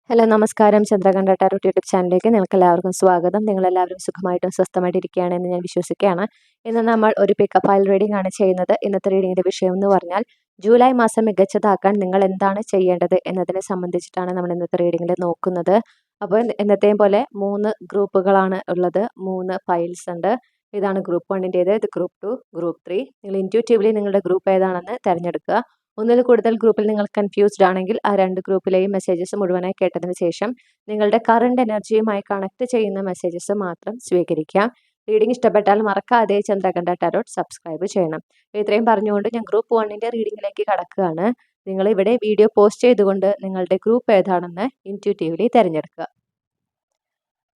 Hello നമസ്കാരം. Chandrakantha tarot YouTube ചാനലിലേക്ക് നിങ്ങൾക്ക് എല്ലാവർക്കും സ്വാഗതം. നിങ്ങളെല്ലാവരും സുഖമായിട്ടും സ്വസ്ഥമായിട്ട് ഇരിക്കുകയാണെന്ന് ഞാൻ വിശ്വസിക്കുകയാണ്. ഇന്ന് നമ്മൾ ഒരു പിക്കപ്പ് ഫയൽ റീഡിംഗ് ആണ് ചെയ്യുന്നത്. ഇന്നത്തെ റീഡിങ്ങിന്റെ വിഷയം എന്ന് പറഞ്ഞാൽ ജൂലൈ മാസം മികച്ചതാക്കാൻ നിങ്ങൾ എന്താണ് ചെയ്യേണ്ടത് എന്നതിനെ സംബന്ധിച്ചിട്ടാണ് നമ്മൾ ഇന്നത്തെ റീഡിങ്ങിൽ നോക്കുന്നത്. അപ്പോൾ എന്നത്തെയും പോലെ 3 ഗ്രൂപ്പുകളാണ് ഉള്ളത്. 3 ഫയൽസ് ഉണ്ട്. ഇതാണ് ഗ്രൂപ്പ് 1ൻ്റേത്, ഇത് ഗ്രൂപ്പ് 2, ഗ്രൂപ്പ് 3. നിങ്ങൾ ഇൻറ്റ്യൂട്ടീവ്ലി നിങ്ങളുടെ ഗ്രൂപ്പ് ഏതാണെന്ന് തിരഞ്ഞെടുക്കുക. ഒന്നിൽ കൂടുതൽ ഗ്രൂപ്പിൽ നിങ്ങൾ കൺഫ്യൂസ്ഡ് ആണെങ്കിൽ ആ 2 ഗ്രൂപ്പിലെയും മെസ്സേജസ് മുഴുവനായി കേട്ടതിന് ശേഷം നിങ്ങളുടെ കറണ്ട് എനർജിയുമായി കണക്ട് ചെയ്യുന്ന മെസ്സേജസ് മാത്രം സ്വീകരിക്കാം. റീഡിംഗ് ഇഷ്ടപ്പെട്ടാൽ മറക്കാതെ ചന്ദ്രകണ്ഠ ടാരോട്ട് സബ്സ്ക്രൈബ് ചെയ്യണം. ഇത്രയും പറഞ്ഞുകൊണ്ട് ഞാൻ ഗ്രൂപ്പ് 1ൻ്റെ റീഡിങ്ങിലേക്ക് കടക്കുകയാണ്. നിങ്ങൾ ഇവിടെ വീഡിയോ പോസ്റ്റ് ചെയ്തുകൊണ്ട് നിങ്ങളുടെ ഗ്രൂപ്പ് ഏതാണെന്ന് ഇൻറ്റ്യൂട്ടീവ്ലി തിരഞ്ഞെടുക്കുക.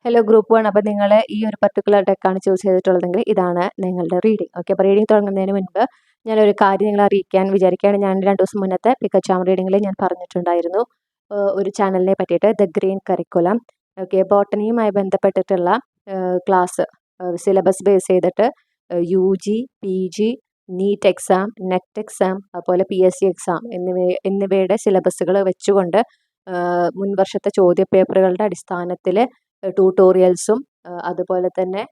ഹലോ ഗ്രൂപ്പ് 1, അപ്പോൾ നിങ്ങൾ ഈ ഒരു പർട്ടിക്കുലർ ഡെക്കാണ് ചൂസ് ചെയ്തിട്ടുള്ളതെങ്കിൽ ഇതാണ് നിങ്ങളുടെ റീഡിംഗ്. ഓക്കെ, അപ്പോൾ റീഡിംഗ് തുടങ്ങുന്നതിന് മുൻപ് ഞാനൊരു കാര്യം നിങ്ങളെ അറിയിക്കാൻ വിചാരിക്കുകയാണ്. ഞാൻ 2 ദിവസം മുന്നത്തെ പിക്കച്ചാം റീഡിങ്ങിൽ ഞാൻ പറഞ്ഞിട്ടുണ്ടായിരുന്നു ഒരു ചാനലിനെ പറ്റിയിട്ട്, ദ ഗ്രീൻ കരിക്കുലം. ഓക്കെ, ബോട്ടണിയുമായി ബന്ധപ്പെട്ടിട്ടുള്ള ക്ലാസ് സിലബസ് ബേസ് ചെയ്തിട്ട് UG, PG, NEET exam, net exam, അതുപോലെ PSC എക്സാം എന്നിവയുടെ സിലബസുകൾ വെച്ചുകൊണ്ട് മുൻ വർഷത്തെ ചോദ്യപേപ്പറുകളുടെ അടിസ്ഥാനത്തിൽ ട്യൂട്ടോറിയൽസും അതുപോലെ തന്നെ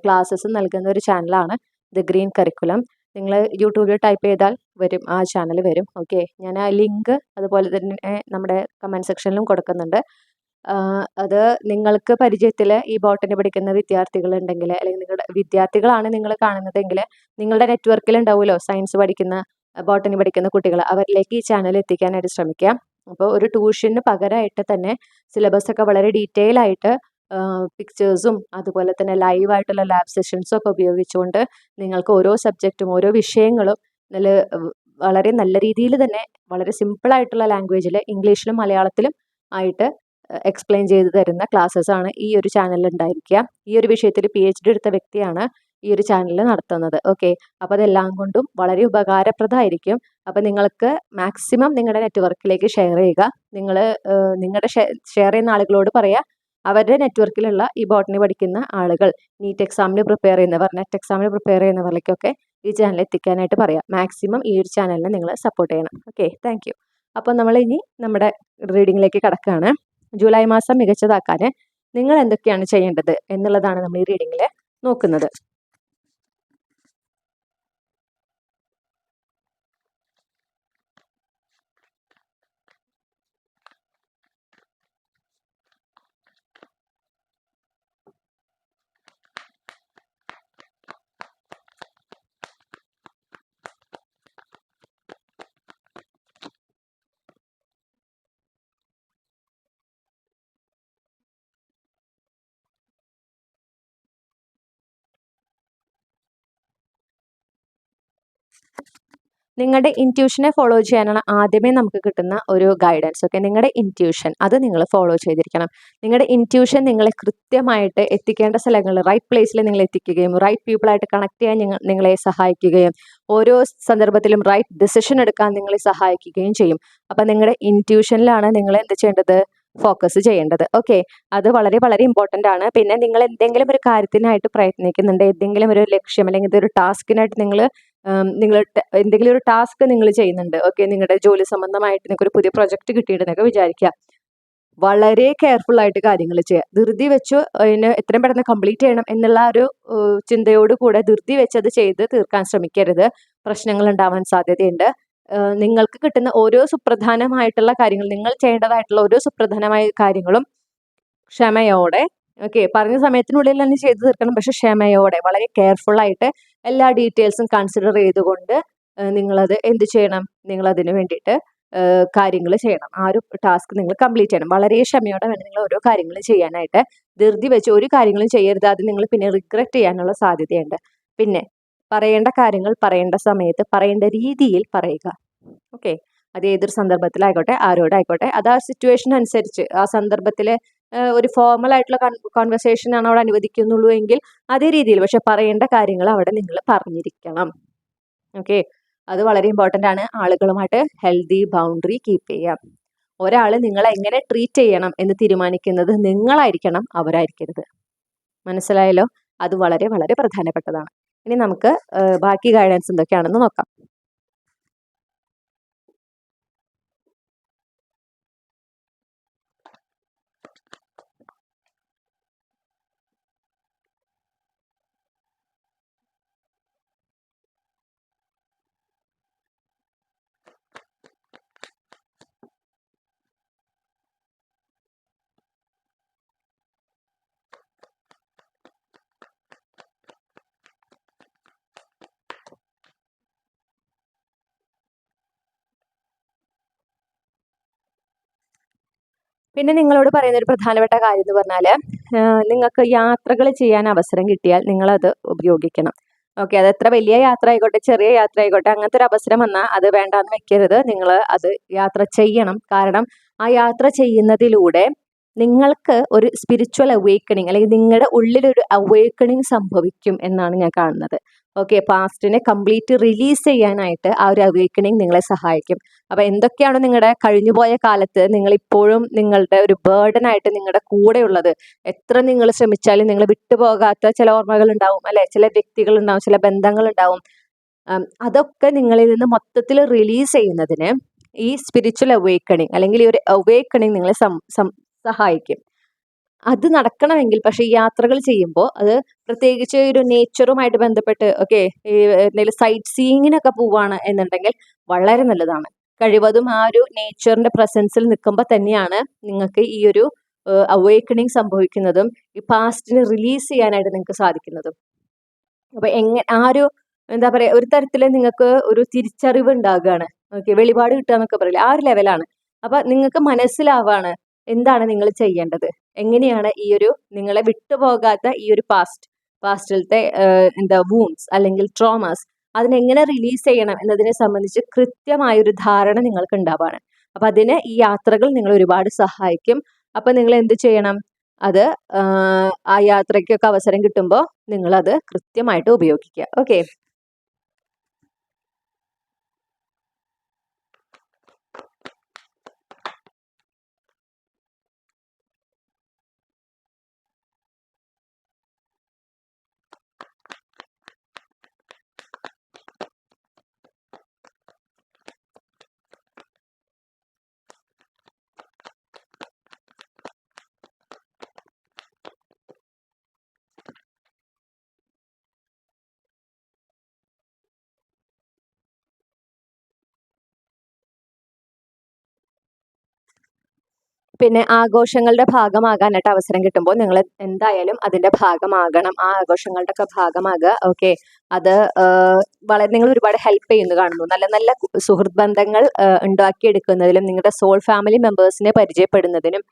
ക്ലാസ്സസും നൽകുന്ന ഒരു ചാനലാണ് ദ ഗ്രീൻ കരിക്കുലം. നിങ്ങൾ യൂട്യൂബിൽ ടൈപ്പ് ചെയ്താൽ വരും, ആ ചാനൽ വരും. ഓക്കെ, ഞാൻ ആ ലിങ്ക് അതുപോലെ തന്നെ നമ്മുടെ കമൻറ്റ് സെക്ഷനിലും കൊടുക്കുന്നുണ്ട്. അത് നിങ്ങൾക്ക് പരിചയത്തിൽ ഈ ബോട്ടണി പഠിക്കുന്ന വിദ്യാർത്ഥികളുണ്ടെങ്കിൽ, അല്ലെങ്കിൽ നിങ്ങളുടെ വിദ്യാർത്ഥികളാണ് നിങ്ങൾ കാണുന്നതെങ്കിൽ നിങ്ങളുടെ നെറ്റ്വർക്കിൽ ഉണ്ടാവുമല്ലോ സയൻസ് പഠിക്കുന്ന ബോട്ടണി പഠിക്കുന്ന കുട്ടികൾ, അവരിലേക്ക് ഈ ചാനൽ എത്തിക്കാനായിട്ട് ശ്രമിക്കാം. അപ്പോൾ ഒരു ട്യൂഷന് പകരമായിട്ട് തന്നെ സിലബസ് ഒക്കെ വളരെ ഡീറ്റെയിൽ ആയിട്ട് പിക്ചേഴ്സും അതുപോലെ തന്നെ ലൈവായിട്ടുള്ള ലാബ് സെഷൻസും ഒക്കെ ഉപയോഗിച്ചുകൊണ്ട് നിങ്ങൾക്ക് ഓരോ സബ്ജക്റ്റും ഓരോ വിഷയങ്ങളും വളരെ നല്ല രീതിയിൽ തന്നെ വളരെ സിമ്പിളായിട്ടുള്ള ലാംഗ്വേജിൽ ഇംഗ്ലീഷിലും മലയാളത്തിലും ആയിട്ട് എക്സ്പ്ലെയിൻ ചെയ്ത് തരുന്ന ക്ലാസ്സസ് ആണ് ഈ ഒരു ചാനലിൽ ഉണ്ടായിരിക്കുക. ഈ ഒരു വിഷയത്തിൽ PhD എടുത്ത വ്യക്തിയാണ് ഈ ഒരു ചാനൽ നടത്തുന്നത്. ഓക്കെ, അപ്പോൾ അതെല്ലാം കൊണ്ടും വളരെ ഉപകാരപ്രദമായിരിക്കും. അപ്പോൾ നിങ്ങൾക്ക് മാക്സിമം നിങ്ങളുടെ നെറ്റ്വർക്കിലേക്ക് ഷെയർ ചെയ്യുക. നിങ്ങൾ നിങ്ങളുടെ ഷെയർ ചെയ്യുന്ന ആളുകളോട് പറയുക, അവരുടെ നെറ്റ്വർക്കിലുള്ള ഈ ബോട്ടണി പഠിക്കുന്ന ആളുകൾ, നീറ്റ് എക്സാമിന് പ്രിപ്പയർ ചെയ്യുന്നവർ, നെറ്റ് എക്സാമിന് പ്രിപ്പയർ ചെയ്യുന്നവരിലേക്കൊക്കെ ഈ ചാനൽ എത്തിക്കാനായിട്ട് പറയാം. മാക്സിമം ഈ ഒരു ചാനലിനെ നിങ്ങൾ സപ്പോർട്ട് ചെയ്യണം. Okay, thank you. അപ്പോൾ നമ്മൾ ഇനി നമ്മുടെ റീഡിങ്ങിലേക്ക് കടക്കുകയാണ്. ജൂലൈ മാസം മികച്ചതാക്കാൻ നിങ്ങൾ എന്തൊക്കെയാണ് ചെയ്യേണ്ടത് എന്നുള്ളതാണ് നമ്മൾ ഈ റീഡിങ്ങിൽ നോക്കുന്നത്. നിങ്ങളുടെ ഇൻറ്റ്യൂഷനെ ഫോളോ ചെയ്യാനാണ് ആദ്യമേ നമുക്ക് കിട്ടുന്ന ഒരു ഗൈഡൻസ്. ഓക്കെ, നിങ്ങളുടെ ഇൻറ്റ്യൂഷൻ അത് നിങ്ങൾ ഫോളോ ചെയ്തിരിക്കണം. നിങ്ങളുടെ ഇൻറ്റ്യൂഷൻ നിങ്ങളെ കൃത്യമായിട്ട് എത്തിക്കേണ്ട സ്ഥലങ്ങളിൽ റൈറ്റ് പ്ലേസിൽ നിങ്ങൾ എത്തിക്കുകയും റൈറ്റ് പീപ്പിളായിട്ട് കണക്ട് ചെയ്യാൻ നിങ്ങളെ സഹായിക്കുകയും ഓരോ സന്ദർഭത്തിലും റൈറ്റ് ഡിസിഷൻ എടുക്കാൻ നിങ്ങളെ സഹായിക്കുകയും ചെയ്യും. അപ്പം നിങ്ങളുടെ ഇൻറ്റ്യൂഷനിലാണ് നിങ്ങൾ എന്ത് ചെയ്യേണ്ടത്, ഫോക്കസ് ചെയ്യേണ്ടത്. ഓക്കെ, അത് വളരെ വളരെ ഇമ്പോർട്ടൻ്റ് ആണ്. പിന്നെ നിങ്ങൾ എന്തെങ്കിലും ഒരു കാര്യത്തിനായിട്ട് പ്രയത്നിക്കുന്നുണ്ട്, എന്തെങ്കിലും ഒരു ലക്ഷ്യം അല്ലെങ്കിൽ ഇതൊരു ടാസ്കിനായിട്ട് നിങ്ങൾ എന്തെങ്കിലും ഒരു ടാസ്ക് നിങ്ങൾ ചെയ്യുന്നുണ്ട്. ഓക്കെ, നിങ്ങളുടെ ജോലി സംബന്ധമായിട്ട് നിങ്ങൾക്ക് ഒരു പുതിയ പ്രൊജക്ട് കിട്ടിയിട്ടെന്നൊക്കെ വിചാരിക്കുക. വളരെ കെയർഫുൾ ആയിട്ട് കാര്യങ്ങൾ ചെയ്യുക. ധൃതി വെച്ച് അതിന് എത്രയും പെട്ടെന്ന് കംപ്ലീറ്റ് ചെയ്യണം എന്നുള്ള ഒരു ചിന്തയോട് കൂടെ ധൃതി വെച്ച് അത് ചെയ്ത് തീർക്കാൻ ശ്രമിക്കരുത്. പ്രശ്നങ്ങൾ ഉണ്ടാവാൻ സാധ്യതയുണ്ട്. നിങ്ങൾക്ക് കിട്ടുന്ന ഓരോ സുപ്രധാനമായിട്ടുള്ള കാര്യങ്ങൾ, നിങ്ങൾ ചെയ്യേണ്ടതായിട്ടുള്ള ഓരോ സുപ്രധാനമായ കാര്യങ്ങളും ക്ഷമയോടെ, ഓക്കെ, പറഞ്ഞ സമയത്തിനുള്ളിൽ തന്നെ ചെയ്തു തീർക്കണം. പക്ഷെ ക്ഷമയോടെ വളരെ കെയർഫുൾ ആയിട്ട് എല്ലാ ഡീറ്റെയിൽസും കൺസിഡർ ചെയ്തുകൊണ്ട് നിങ്ങളത് എന്ത് ചെയ്യണം, നിങ്ങളതിന് വേണ്ടിയിട്ട് കാര്യങ്ങൾ ചെയ്യണം. ആ ഒരു ടാസ്ക് നിങ്ങൾ കംപ്ലീറ്റ് ചെയ്യണം. വളരെ ക്ഷമയോടെ വേണം നിങ്ങൾ ഓരോ കാര്യങ്ങളും ചെയ്യാനായിട്ട്. ധൃതി വെച്ച് ഒരു കാര്യങ്ങളും ചെയ്യരുത്. അത് നിങ്ങൾ പിന്നെ റിഗ്രറ്റ് ചെയ്യാനുള്ള സാധ്യതയുണ്ട്. പിന്നെ പറയേണ്ട കാര്യങ്ങൾ പറയേണ്ട സമയത്ത് പറയേണ്ട രീതിയിൽ പറയുക. ഓക്കെ, അത് ഏതൊരു സന്ദർഭത്തിലായിക്കോട്ടെ, ആരോടായിക്കോട്ടെ, അത് ആ സിറ്റുവേഷൻ അനുസരിച്ച് ആ സന്ദർഭത്തിലെ ഒരു ഫോർമൽ ആയിട്ടുള്ള കോൺവെർസേഷൻ ആണ് അവിടെ അനുവദിക്കുന്നുള്ളൂ എങ്കിൽ അതേ രീതിയിൽ, പക്ഷെ പറയേണ്ട കാര്യങ്ങൾ അവിടെ നിങ്ങൾ പറഞ്ഞിരിക്കണം. ഓക്കെ, അത് വളരെ ഇമ്പോർട്ടൻ്റ് ആണ്. ആളുകളുമായിട്ട് ഹെൽത്തി ബൗണ്ടറി കീപ്പ് ചെയ്യാം. ഒരാൾ നിങ്ങളെ എങ്ങനെ ട്രീറ്റ് ചെയ്യണം എന്ന് തീരുമാനിക്കുന്നത് നിങ്ങളായിരിക്കണം, അവരായിരിക്കരുത്. മനസ്സിലായല്ലോ? അത് വളരെ വളരെ പ്രധാനപ്പെട്ടതാണ്. ഇനി നമുക്ക് ബാക്കി ഗൈഡൻസ് എന്തൊക്കെയാണെന്ന് നോക്കാം. പിന്നെ നിങ്ങളോട് പറയുന്ന ഒരു പ്രധാനപ്പെട്ട കാര്യം എന്ന് പറഞ്ഞാൽ നിങ്ങൾക്ക് യാത്രകൾ ചെയ്യാൻ അവസരം കിട്ടിയാൽ നിങ്ങളത് ഉപയോഗിക്കണം. ഓക്കെ, അത് എത്ര വലിയ യാത്ര ആയിക്കോട്ടെ ചെറിയ യാത്ര ആയിക്കോട്ടെ, അങ്ങനത്തെ ഒരു അവസരം വന്നാൽ അത് വേണ്ടാന്ന് വെക്കരുത്. നിങ്ങൾ അത് യാത്ര ചെയ്യണം. കാരണം ആ യാത്ര ചെയ്യുന്നതിലൂടെ നിങ്ങൾക്ക് ഒരു സ്പിരിച്വൽ അവേക്കണിങ് അല്ലെങ്കിൽ നിങ്ങളുടെ ഉള്ളിലൊരു അവേക്കണിങ് സംഭവിക്കും എന്നാണ് ഞാൻ കാണുന്നത്. ഓക്കെ, പാസ്റ്റിനെ കംപ്ലീറ്റ് റിലീസ് ചെയ്യാനായിട്ട് ആ ഒരു അവേക്കണിങ് നിങ്ങളെ സഹായിക്കും. അപ്പൊ എന്തൊക്കെയാണ് നിങ്ങളുടെ കഴിഞ്ഞുപോയ കാലത്ത് നിങ്ങൾ ഇപ്പോഴും നിങ്ങളുടെ ഒരു ബേർഡനായിട്ട് നിങ്ങളുടെ കൂടെ ഉള്ളത്, എത്ര നിങ്ങൾ ശ്രമിച്ചാലും നിങ്ങൾ വിട്ടുപോകാത്ത ചില ഓർമ്മകൾ ഉണ്ടാവും അല്ലെ, ചില വ്യക്തികൾ ഉണ്ടാവും, ചില ബന്ധങ്ങൾ ഉണ്ടാവും. അതൊക്കെ നിങ്ങളിൽ നിന്ന് മൊത്തത്തിൽ റിലീസ് ചെയ്യുന്നതിന് ഈ സ്പിരിച്വൽ അവേക്കണിങ് അല്ലെങ്കിൽ ഈ ഒരു അവേക്കണിങ് നിങ്ങളെ സഹായിക്കും. അത് നടക്കണമെങ്കിൽ പക്ഷെ ഈ യാത്രകൾ ചെയ്യുമ്പോൾ അത് പ്രത്യേകിച്ച് ഒരു നേച്ചറുമായിട്ട് ബന്ധപ്പെട്ട് ഓക്കെ, എന്തെങ്കിലും സൈറ്റ് സീയിങ്ങിനൊക്കെ പോവാണ് എന്നുണ്ടെങ്കിൽ വളരെ നല്ലതാണ്. കഴിവതും ആ ഒരു നേച്ചറിന്റെ പ്രസൻസിൽ നിൽക്കുമ്പോൾ തന്നെയാണ് നിങ്ങൾക്ക് ഈ ഒരു അവേക്കണിങ് സംഭവിക്കുന്നതും ഈ പാസ്റ്റിനെ റിലീസ് ചെയ്യാനായിട്ട് നിങ്ങൾക്ക് സാധിക്കുന്നതും. അപ്പൊ ആ ഒരു എന്താ പറയാ, ഒരു തരത്തില് നിങ്ങൾക്ക് ഒരു തിരിച്ചറിവ് ഉണ്ടാകുകയാണ്. ഓക്കെ, വെളിപാട് കിട്ടുക എന്നൊക്കെ പറയില്ല, ആ ഒരു ലെവലാണ്. അപ്പൊ നിങ്ങൾക്ക് മനസ്സിലാവാണ് എന്താണ് നിങ്ങൾ ചെയ്യേണ്ടത്, എങ്ങനെയാണ് ഈ ഒരു നിങ്ങളെ വിട്ടുപോകാത്ത ഈ ഒരു പാസ്റ്റിലത്തെ എന്താ വൂൺസ് അല്ലെങ്കിൽ ട്രോമാസ് അതിനെങ്ങനെ റിലീസ് ചെയ്യണം എന്നതിനെ സംബന്ധിച്ച് കൃത്യമായൊരു ധാരണ നിങ്ങൾക്ക് ഉണ്ടാവാണ്. അപ്പൊ അതിന് ഈ യാത്രകൾ നിങ്ങൾ ഒരുപാട് സഹായിക്കും. അപ്പൊ നിങ്ങൾ എന്ത് ചെയ്യണം, അത് ആ യാത്രയ്ക്കൊക്കെ അവസരം കിട്ടുമ്പോൾ നിങ്ങൾ അത് കൃത്യമായിട്ട് ഉപയോഗിക്കുക. ഓക്കെ, പിന്നെ ആഘോഷങ്ങളുടെ ഭാഗമാകാനായിട്ട് അവസരം കിട്ടുമ്പോൾ നിങ്ങൾ എന്തായാലും അതിന്റെ ഭാഗമാകണം. ആ ആഘോഷങ്ങളുടെ ഒക്കെ ഭാഗമാകുക. ഓക്കെ, അത് വളരെ നിങ്ങൾ ഒരുപാട് ഹെൽപ്പ് ചെയ്യുന്നു കാണുന്നു. നല്ല നല്ല സുഹൃത്ത് ബന്ധങ്ങൾ ഉണ്ടാക്കിയെടുക്കുന്നതിലും നിങ്ങളുടെ സോൾ ഫാമിലി മെമ്പേഴ്സിനെ പരിചയപ്പെടുന്നതിനും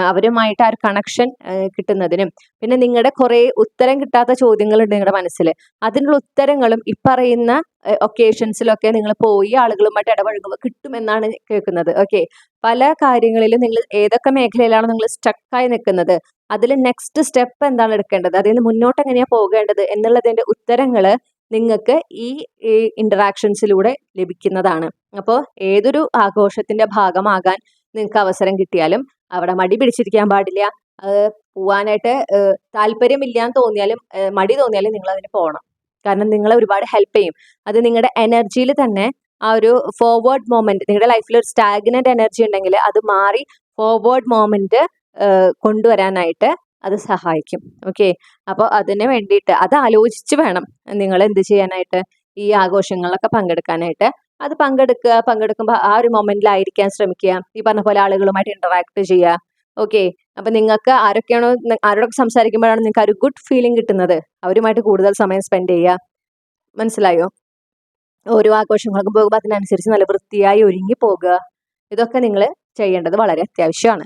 അവരുമായിട്ട് ആ ഒരു കണക്ഷൻ കിട്ടുന്നതിനും, പിന്നെ നിങ്ങളുടെ കുറെ ഉത്തരം കിട്ടാത്ത ചോദ്യങ്ങളുണ്ട് നിങ്ങളുടെ മനസ്സിൽ, അതിനുള്ള ഉത്തരങ്ങളും ഇപ്പറയുന്ന ഒക്കേഷൻസിലൊക്കെ നിങ്ങൾ പോയി ആളുകളുമായിട്ട് ഇടപഴകുമ്പോൾ കിട്ടുമെന്നാണ് കേൾക്കുന്നത്. ഓക്കെ, പല കാര്യങ്ങളിലും നിങ്ങൾ ഏതൊക്കെ മേഖലയിലാണ് നിങ്ങൾ സ്റ്റക്കായി നിൽക്കുന്നത്, അതിൽ നെക്സ്റ്റ് സ്റ്റെപ്പ് എന്താണ് എടുക്കേണ്ടത്, അതിൽ നിന്ന് മുന്നോട്ട് എങ്ങനെയാണ് പോകേണ്ടത് എന്നുള്ളതിന്റെ ഉത്തരങ്ങൾ നിങ്ങൾക്ക് ഈ ഇന്ററാക്ഷൻസിലൂടെ ലഭിക്കുന്നതാണ്. അപ്പോൾ ഏതൊരു ആഘോഷത്തിന്റെ ഭാഗമാകാൻ നിങ്ങൾക്ക് അവസരം കിട്ടിയാലും അവിടെ മടി പിടിച്ചിരിക്കാൻ പാടില്ല. അത് പോവാനായിട്ട് താല്പര്യമില്ലാന്ന് തോന്നിയാലും മടി തോന്നിയാലും നിങ്ങൾ അതിന് പോകണം. കാരണം നിങ്ങളെ ഒരുപാട് ഹെൽപ്പ് ചെയ്യും. അത് നിങ്ങളുടെ എനർജിയിൽ തന്നെ ആ ഒരു ഫോർവേഡ് മൊമെന്റ്, നിങ്ങളുടെ ലൈഫിൽ ഒരു സ്റ്റാഗ്നന്റ് എനർജി ഉണ്ടെങ്കിൽ അത് മാറി ഫോർവേഡ് മൊമെന്റ് കൊണ്ടുവരാനായിട്ട് അത് സഹായിക്കും. ഓക്കെ, അപ്പോൾ അതിന് വേണ്ടിയിട്ട് അത് ആലോചിച്ച് വേണം നിങ്ങൾ എന്ത് ചെയ്യാനായിട്ട്, ഈ ആഘോഷങ്ങളിലൊക്കെ പങ്കെടുക്കാനായിട്ട്. അത് പങ്കെടുക്കുമ്പോൾ ആ ഒരു മൊമെന്റിലായിരിക്കാൻ ശ്രമിക്കുക. ഈ പറഞ്ഞ പോലെ ആളുകളുമായിട്ട് ഇന്ററാക്ട് ചെയ്യുക. ഓക്കെ, അപ്പൊ നിങ്ങൾക്ക് ആരോടൊക്കെ സംസാരിക്കുമ്പോഴാണ് നിങ്ങൾക്ക് ഒരു ഗുഡ് ഫീലിംഗ് കിട്ടുന്നത്, അവരുമായിട്ട് കൂടുതൽ സമയം സ്പെൻഡ് ചെയ്യുക. മനസ്സിലായോ? ഓരോ ആഘോഷങ്ങൾക്കും പോകുമ്പോൾ അതിനനുസരിച്ച് നല്ല വൃത്തിയായി ഒരുങ്ങി പോകുക. ഇതൊക്കെ നിങ്ങൾ ചെയ്യേണ്ടത് വളരെ അത്യാവശ്യമാണ്.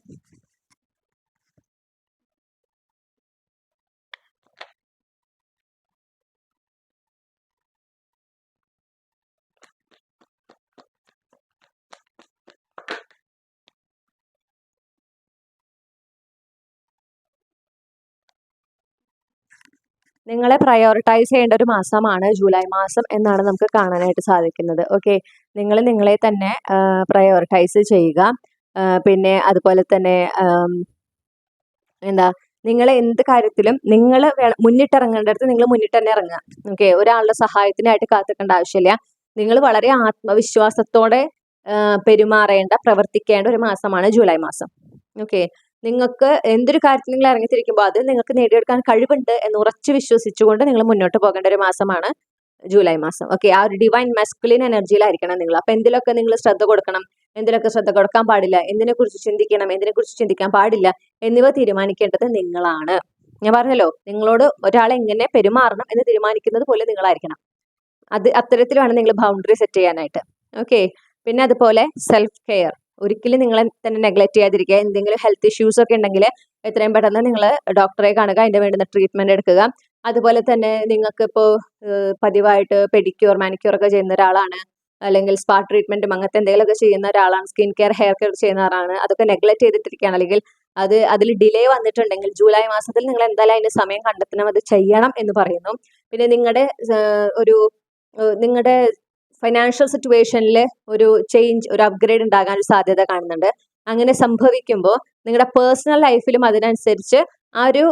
നിങ്ങളെ പ്രയോറിറ്റൈസ് ചെയ്യേണ്ട ഒരു മാസമാണ് ജൂലൈ മാസം എന്നാണ് നമുക്ക് കാണാനായിട്ട് സാധിക്കുന്നത്. ഓക്കെ, നിങ്ങൾ നിങ്ങളെ തന്നെ പ്രയോറിറ്റൈസ് ചെയ്യുക. പിന്നെ അതുപോലെ തന്നെ എന്താ, നിങ്ങൾ എന്ത് കാര്യത്തിലും നിങ്ങൾ മുന്നിട്ടിറങ്ങേണ്ടടുത്ത് നിങ്ങൾ മുന്നിട്ട് തന്നെ ഇറങ്ങുക. ഓക്കെ, ഒരാളുടെ സഹായത്തിനായിട്ട് കാത്തിക്കേണ്ട ആവശ്യമില്ല. നിങ്ങൾ വളരെ ആത്മവിശ്വാസത്തോടെ പെരുമാറേണ്ട, പ്രവർത്തിക്കേണ്ട ഒരു മാസമാണ് ജൂലൈ മാസം. ഓക്കെ, നിങ്ങൾക്ക് എന്തൊരു കാര്യത്തിൽ നിങ്ങൾ ഇറങ്ങിത്തിരിക്കുമ്പോൾ അത് നിങ്ങൾക്ക് നേടിയെടുക്കാൻ കഴിവുണ്ട് എന്ന് ഉറച്ചു വിശ്വസിച്ചുകൊണ്ട് നിങ്ങൾ മുന്നോട്ട് പോകേണ്ട ഒരു മാസമാണ് ജൂലൈ മാസം. ഓക്കെ, ആ ഒരു ഡിവൈൻ മസ്കുലിൻ എനർജിയിലായിരിക്കണം നിങ്ങൾ. അപ്പൊ എന്തിലൊക്കെ നിങ്ങൾ ശ്രദ്ധ കൊടുക്കണം, എന്തിനൊക്കെ ശ്രദ്ധ കൊടുക്കാൻ പാടില്ല, എന്തിനെ കുറിച്ച് ചിന്തിക്കണം, എന്തിനെ കുറിച്ച് ചിന്തിക്കാൻ പാടില്ല എന്നിവ തീരുമാനിക്കേണ്ടത് നിങ്ങളാണ്. ഞാൻ പറഞ്ഞല്ലോ, നിങ്ങളോട് ഒരാൾ എങ്ങനെ പെരുമാറണം എന്ന് തീരുമാനിക്കുന്നത് പോലെ നിങ്ങളായിരിക്കണം. അത്തരത്തിൽ വേണം നിങ്ങൾ ബൗണ്ടറി സെറ്റ് ചെയ്യാനായിട്ട്. ഓക്കെ, പിന്നെ അതുപോലെ സെൽഫ് കെയർ. ഒരിക്കലും നിങ്ങളെ തന്നെ നെഗ്ലക്ട് ചെയ്യാതിരിക്കുക. എന്തെങ്കിലും ഹെൽത്ത് ഇഷ്യൂസ് ഒക്കെ ഉണ്ടെങ്കിൽ എത്രയും പെട്ടെന്ന് നിങ്ങൾ ഡോക്ടറെ കാണുക, അതിന്റെ വേണ്ടുന്ന ട്രീറ്റ്മെന്റ് എടുക്കുക. അതുപോലെ തന്നെ നിങ്ങൾക്ക് ഇപ്പോൾ പതിവായിട്ട് പെഡിക്യൂർ മാനിക്യൂർ ഒക്കെ ചെയ്യുന്ന ഒരാളാണ്, അല്ലെങ്കിൽ സ്പാ ട്രീറ്റ്മെന്റും അങ്ങനത്തെ എന്തെങ്കിലുമൊക്കെ ചെയ്യുന്ന ഒരാളാണ്, സ്കിൻ കെയർ ഹെയർ കെയർ ചെയ്യുന്ന ആളാണ്, അതൊക്കെ നെഗ്ലക്ട് ചെയ്തിട്ടിരിക്കുകയാണ്, അല്ലെങ്കിൽ അതിൽ ഡിലേ വന്നിട്ടുണ്ടെങ്കിൽ ജൂലൈ മാസത്തിൽ നിങ്ങൾ എന്തായാലും അതിന് സമയം കണ്ടെത്തണം, അത് ചെയ്യണം എന്ന് പറയുന്നു. പിന്നെ നിങ്ങളുടെ ഫൈനാൻഷ്യൽ സിറ്റുവേഷനിൽ ഒരു ചേഞ്ച്, ഒരു അപ്ഗ്രേഡ് ഉണ്ടാകാൻ ഒരു സാധ്യത കാണുന്നുണ്ട്. അങ്ങനെ സംഭവിക്കുമ്പോൾ നിങ്ങളുടെ പേഴ്സണൽ ലൈഫിലും അതിനനുസരിച്ച് ആ ഒരു